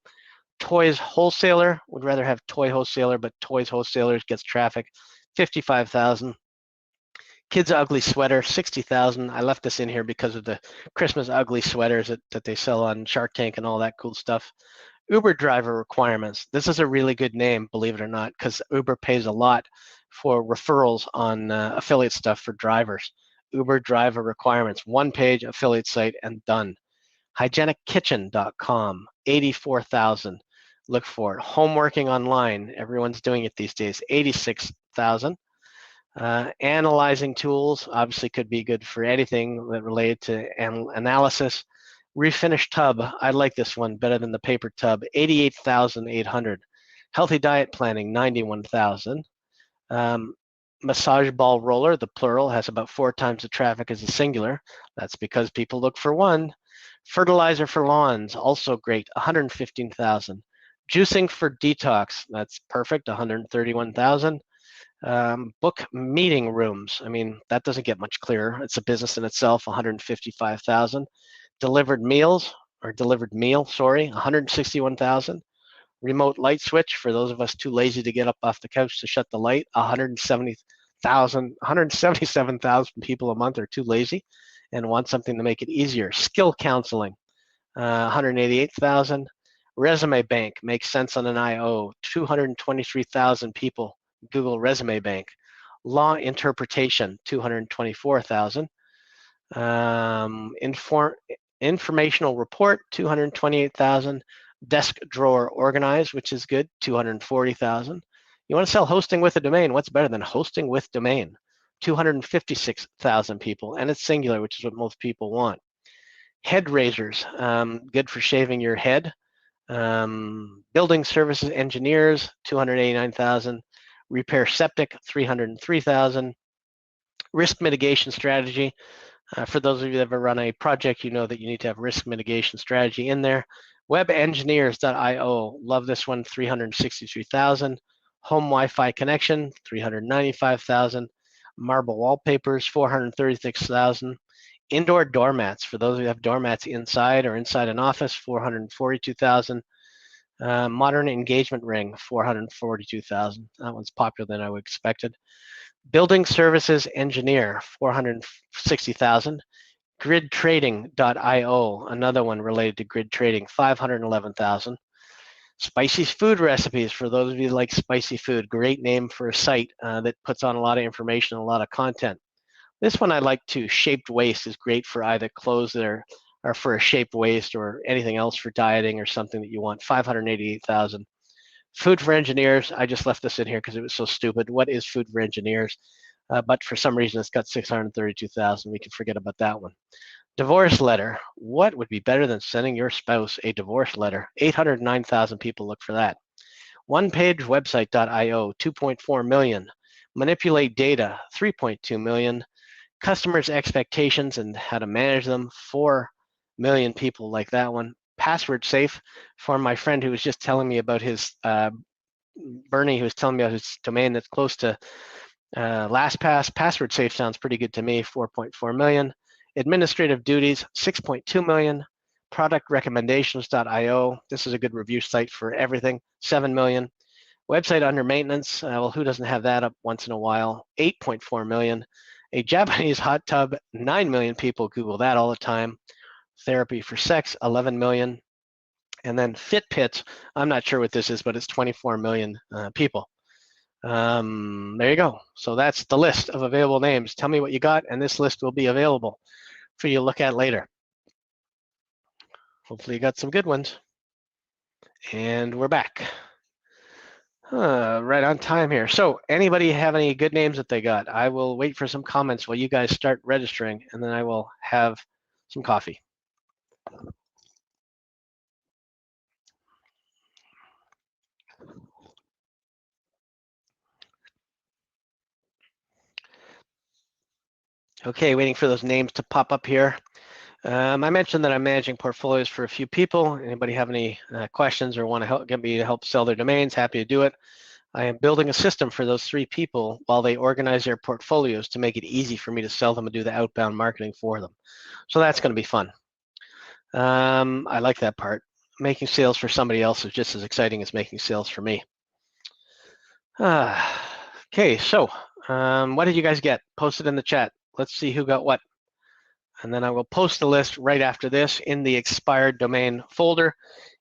Toys wholesaler, would rather have toy wholesaler, but toys wholesalers gets traffic, 55,000. Kids ugly sweater, 60,000. I left this in here because of the Christmas ugly sweaters that they sell on Shark Tank and all that cool stuff. Uber driver requirements. This is a really good name, believe it or not, because Uber pays a lot for referrals on affiliate stuff for drivers. Uber driver requirements, one page affiliate site and done. Hygienickitchen.com, 84,000. Look for it. Homeworking online, everyone's doing it these days, 86,000. Analyzing tools, obviously could be good for anything that related to analysis. Refinish tub, I like this one better than the paper tub, 88,800. Healthy diet planning, 91,000. Massage ball roller, the plural, has about 4 times the traffic as the singular. That's because people look for one. Fertilizer for lawns, also great, 115,000. Juicing for detox, that's perfect, 131,000. Book meeting rooms, I mean, that doesn't get much clearer. It's a business in itself, 155,000. Delivered meal, 161,000. Remote light switch, for those of us too lazy to get up off the couch to shut the light, 177,000 people a month are too lazy and want something to make it easier. Skill counseling, 188,000. Resume bank makes sense on an IO, 223,000 people Google resume bank. Law interpretation, 224,000. Informational report, 228,000. Desk drawer organized, which is good, 240,000. You want to sell hosting with a domain, what's better than hosting with domain? 256,000 people, and it's singular, which is what most people want. Head razors, good for shaving your head. Building services engineers, 289,000. Repair septic, 303,000. Risk mitigation strategy. For those of you that ever run a project, you know that you need to have risk mitigation strategy in there. Webengineers.io, love this one, 363,000. Home Wi-Fi connection, 395,000. Marble wallpapers, 436,000. Indoor doormats, for those who have doormats inside or inside an office, 442,000. Modern engagement ring, 442,000. That one's popular than I would expected. Building services engineer, 460,000. Gridtrading.io, another one related to grid trading, 511,000. Spicy food recipes, for those of you who like spicy food, great name for a site that puts on a lot of information, a lot of content. This one I like too. Shaped waist is great for either clothes that are for a shaped waist or anything else for dieting or something that you want. 588,000. Food for engineers. I just left this in here because it was so stupid. What is food for engineers? But for some reason it's got 632,000. We can forget about that one. Divorce letter. What would be better than sending your spouse a divorce letter? 809,000 people look for that. One page website.io, 2.4 million. Manipulate data, 3.2 million. Customers' expectations and how to manage them, 4 million people like that one. Password safe, for my friend who was just telling me about his, Bernie, who was telling me about his domain that's close to LastPass. Password safe sounds pretty good to me, 4.4 million. Administrative duties, 6.2 million. Product recommendations.io, this is a good review site for everything, 7 million. Website under maintenance, well, who doesn't have that up once in a while? 8.4 million. A Japanese hot tub, 9 million people Google that all the time. Therapy for sex, 11 million. And then Fitbit, I'm not sure what this is, but it's 24 million people. There you go. So that's the list of available names. Tell me what you got, and this list will be available for you to look at later. Hopefully you got some good ones. And we're back. Right on time here. So anybody have any good names that they got? I will wait for some comments while you guys start registering, and then I will have some coffee. Okay, waiting for those names to pop up here. I mentioned that I'm managing portfolios for a few people. Anybody have any questions or want to get me to help sell their domains? Happy to do it. I am building a system for those 3 people while they organize their portfolios to make it easy for me to sell them and do the outbound marketing for them. So that's going to be fun. I like that part. Making sales for somebody else is just as exciting as making sales for me. Okay, so what did you guys get? Post it in the chat. Let's see who got what. And then I will post the list right after this in the expired domain folder.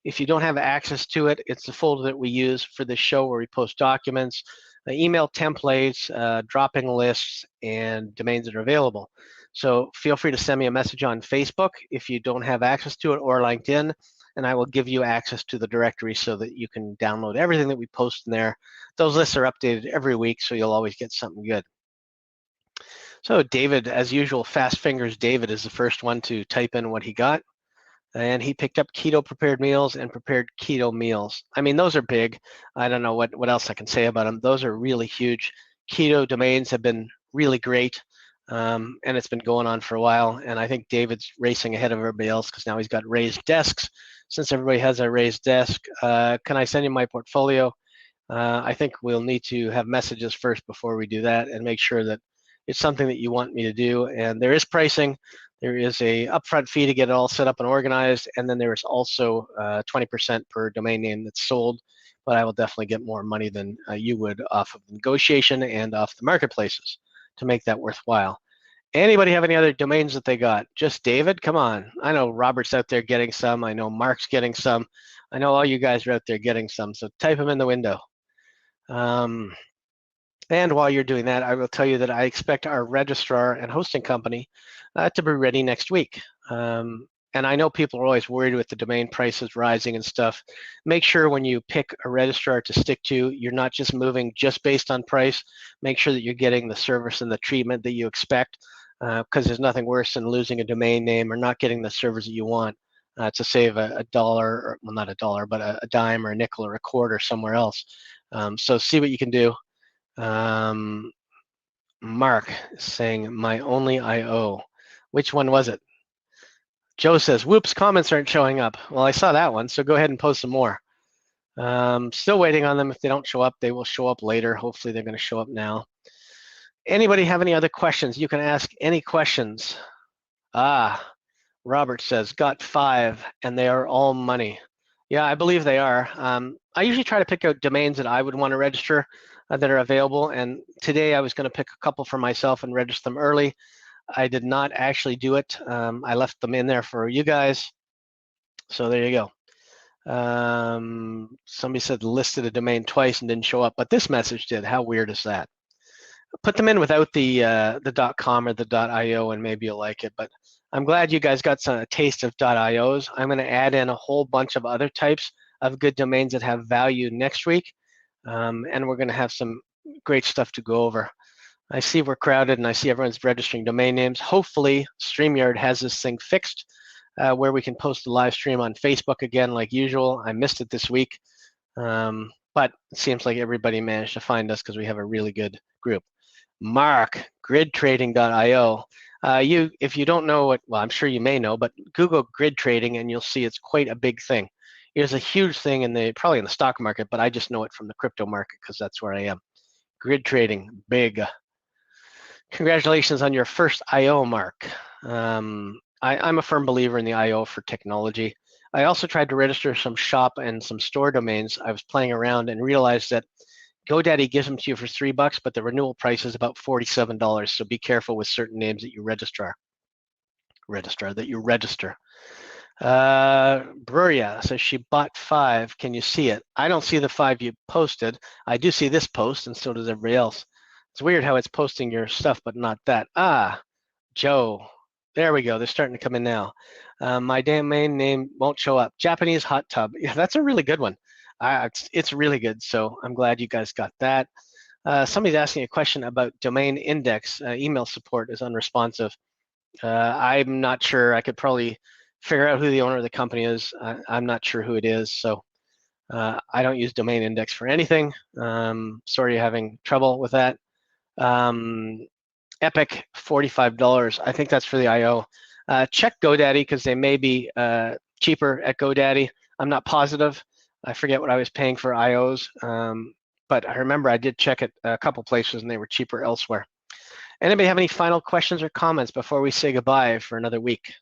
If you don't have access to it, it's the folder that we use for this show where we post documents, email templates, dropping lists, and domains that are available. So feel free to send me a message on Facebook if you don't have access to it, or LinkedIn, and I will give you access to the directory so that you can download everything that we post in there. Those lists are updated every week, so you'll always get something good. So David, as usual, fast fingers David is the first one to type in what he got. And he picked up keto prepared meals and prepared keto meals. I mean, those are big. I don't know what else I can say about them. Those are really huge. Keto domains have been really great. And it's been going on for a while. And I think David's racing ahead of everybody else because now he's got raised desks. Since everybody has a raised desk, can I send you my portfolio? I think we'll need to have messages first before we do that and make sure that it's something that you want me to do. And there is pricing. There is a upfront fee to get it all set up and organized. And then there is also 20% per domain name that's sold. But I will definitely get more money than you would off of the negotiation and off the marketplaces to make that worthwhile. Anybody have any other domains that they got? Just David? Come on. I know Robert's out there getting some. I know Mark's getting some. I know all you guys are out there getting some. So type them in the window. And while you're doing that, I will tell you that I expect our registrar and hosting company to be ready next week. And I know people are always worried with the domain prices rising and stuff. Make sure when you pick a registrar to stick to, you're not just moving just based on price. Make sure that you're getting the service and the treatment that you expect, because there's nothing worse than losing a domain name or not getting the service that you want to save a dollar, or well, not a dollar, but a dime or a nickel or a quarter somewhere else. So see what you can do. Mark is saying my only IO. Which one was it? Joe says, whoops, comments aren't showing up. Well, I saw that one, so go ahead and post some more. Still waiting on them. If they don't show up, they will show up later. Hopefully they're going to show up now. Anybody have any other questions? You can ask any questions. Robert says, got 5, and they are all money. Yeah, I believe they are. I usually try to pick out domains that I would want to register that are available. And today I was going to pick a couple for myself and register them early. I did not actually do it. I left them in there for you guys. So there you go. Somebody said listed a domain twice and didn't show up, but this message did. How weird is that? Put them in without the .com or the .io, and maybe you'll like it. But I'm glad you guys got a taste of .ios. I'm going to add in a whole bunch of other types of good domains that have value next week, and we're going to have some great stuff to go over. I see we're crowded, and I see everyone's registering domain names. Hopefully, StreamYard has this thing fixed where we can post a live stream on Facebook again like usual. I missed it this week, but it seems like everybody managed to find us because we have a really good group. Mark, gridtrading.io. If you don't know what, well, I'm sure you may know, but Google grid trading and you'll see it's quite a big thing. It's a huge thing probably in the stock market, but I just know it from the crypto market because that's where I am. Grid trading, big. Congratulations on your first IO, Mark. I'm a firm believer in the IO for technology. I also tried to register some shop and some store domains. I was playing around and realized that GoDaddy gives them to you for $3, but the renewal price is about $47. So be careful with certain names that you register. Bruria says she bought 5. Can you see it? I don't see the 5 you posted. I do see this post, and so does everybody else. It's weird how it's posting your stuff, but not that. Joe. There we go. They're starting to come in now. My domain name won't show up. Japanese hot tub. Yeah, that's a really good one. It's really good, so I'm glad you guys got that. Somebody's asking a question about domain index. Email support is unresponsive. I'm not sure. I could probably figure out who the owner of the company is. I'm not sure who it is, so I don't use domain index for anything. Sorry you're having trouble with that. Epic, $45. I think that's for the IO. Check GoDaddy because they may be cheaper at GoDaddy. I'm not positive. I forget what I was paying for IOs, but I remember I did check it a couple places and they were cheaper elsewhere. Anybody have any final questions or comments before we say goodbye for another week?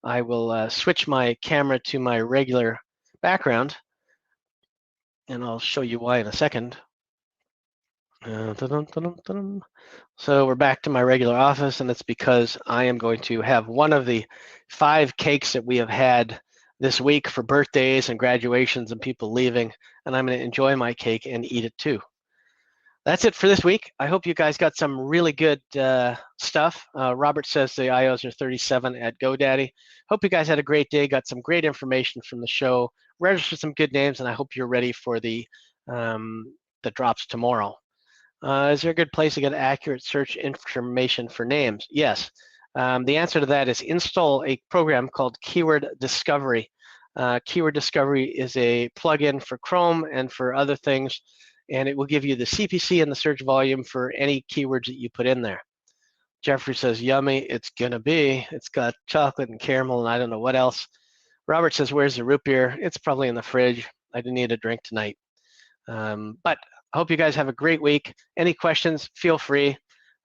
I will switch my camera to my regular background, and I'll show you why in a second. So we're back to my regular office, and it's because I am going to have one of the 5 cakes that we have had this week for birthdays and graduations and people leaving, and I'm going to enjoy my cake and eat it too. That's it for this week. I hope you guys got some really good stuff. Robert says the IOs are 37 at GoDaddy. Hope you guys had a great day, got some great information from the show, registered some good names, and I hope you're ready for the drops tomorrow. Is there a good place to get accurate search information for names? Yes. The answer to that is install a program called Keyword Discovery. Keyword Discovery is a plugin for Chrome and for other things, and it will give you the CPC and the search volume for any keywords that you put in there. Jeffrey says, yummy, it's gonna be. It's got chocolate and caramel and I don't know what else. Robert says, where's the root beer? It's probably in the fridge. I didn't need a drink tonight. But I hope you guys have a great week. Any questions, feel free.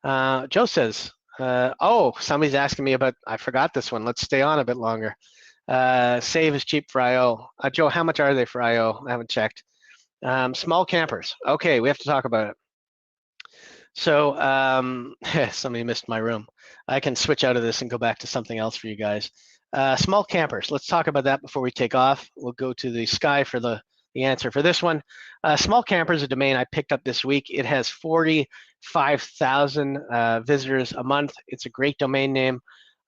Joe says, oh, somebody's asking me about, I forgot this one. Let's stay on a bit longer. Save is cheap for IO. Joe, how much are they for IO? I haven't checked. Small campers. Okay, we have to talk about it. So somebody missed my room. I can switch out of this and go back to something else for you guys. Small campers. Let's talk about that before we take off. We'll go to the Sky for the answer for this one. Small Camper is a domain I picked up this week. It has 45,000 visitors a month. It's a great domain name.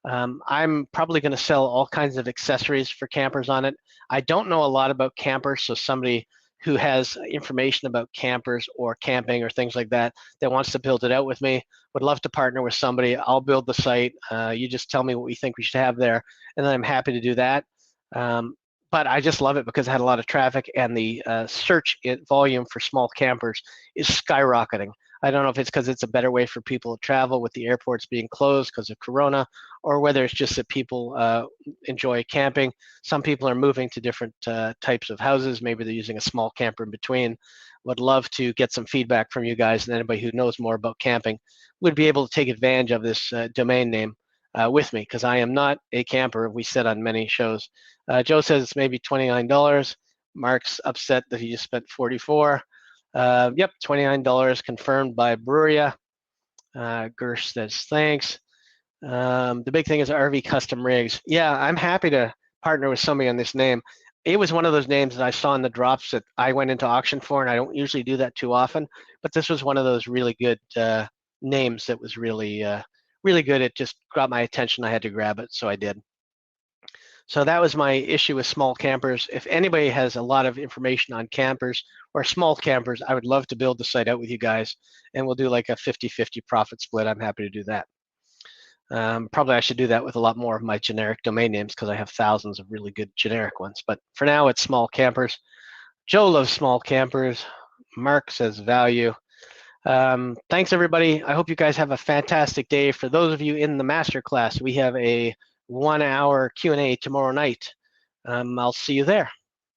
I'm probably going to sell all kinds of accessories for campers on it. I don't know a lot about campers, so somebody who has information about campers or camping or things like that that wants to build it out with me would love to partner with somebody. I'll build the site. You just tell me what you think we should have there, and then I'm happy to do that. But I just love it because it had a lot of traffic, and the search volume for small campers is skyrocketing. I don't know if it's because it's a better way for people to travel with the airports being closed because of Corona, or whether it's just that people enjoy camping. Some people are moving to different types of houses. Maybe they're using a small camper in between. Would love to get some feedback from you guys, and anybody who knows more about camping would be able to take advantage of this domain name with me, because I am not a camper. We said on many shows. Joe says it's maybe $29. Mark's upset that he just spent $44. Yep, $29 confirmed by Breweria. Gersh says thanks. The big thing is RV custom rigs. Yeah, I'm happy to partner with somebody on this name. It was one of those names that I saw in the drops that I went into auction for, and I don't usually do that too often, but this was one of those really good names that was really, really good. It just got my attention. I had to grab it, so I did. So that was my issue with small campers. If anybody has a lot of information on campers or small campers, I would love to build the site out with you guys, and we'll do like a 50-50 profit split. I'm happy to do that. Probably I should do that with a lot more of my generic domain names because I have thousands of really good generic ones. But for now, it's small campers. Joe loves small campers. Mark says value. Thanks, everybody. I hope you guys have a fantastic day. For those of you in the masterclass, we have a 1-hour Q&A tomorrow night. I'll see you there.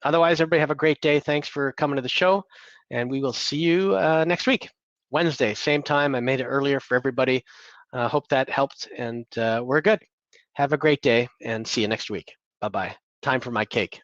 Otherwise, everybody have a great day. Thanks for coming to the show, and we will see you next week, Wednesday, same time. I made it earlier for everybody. Hope that helped, and we're good. Have a great day, and see you next week. Bye-bye. Time for my cake.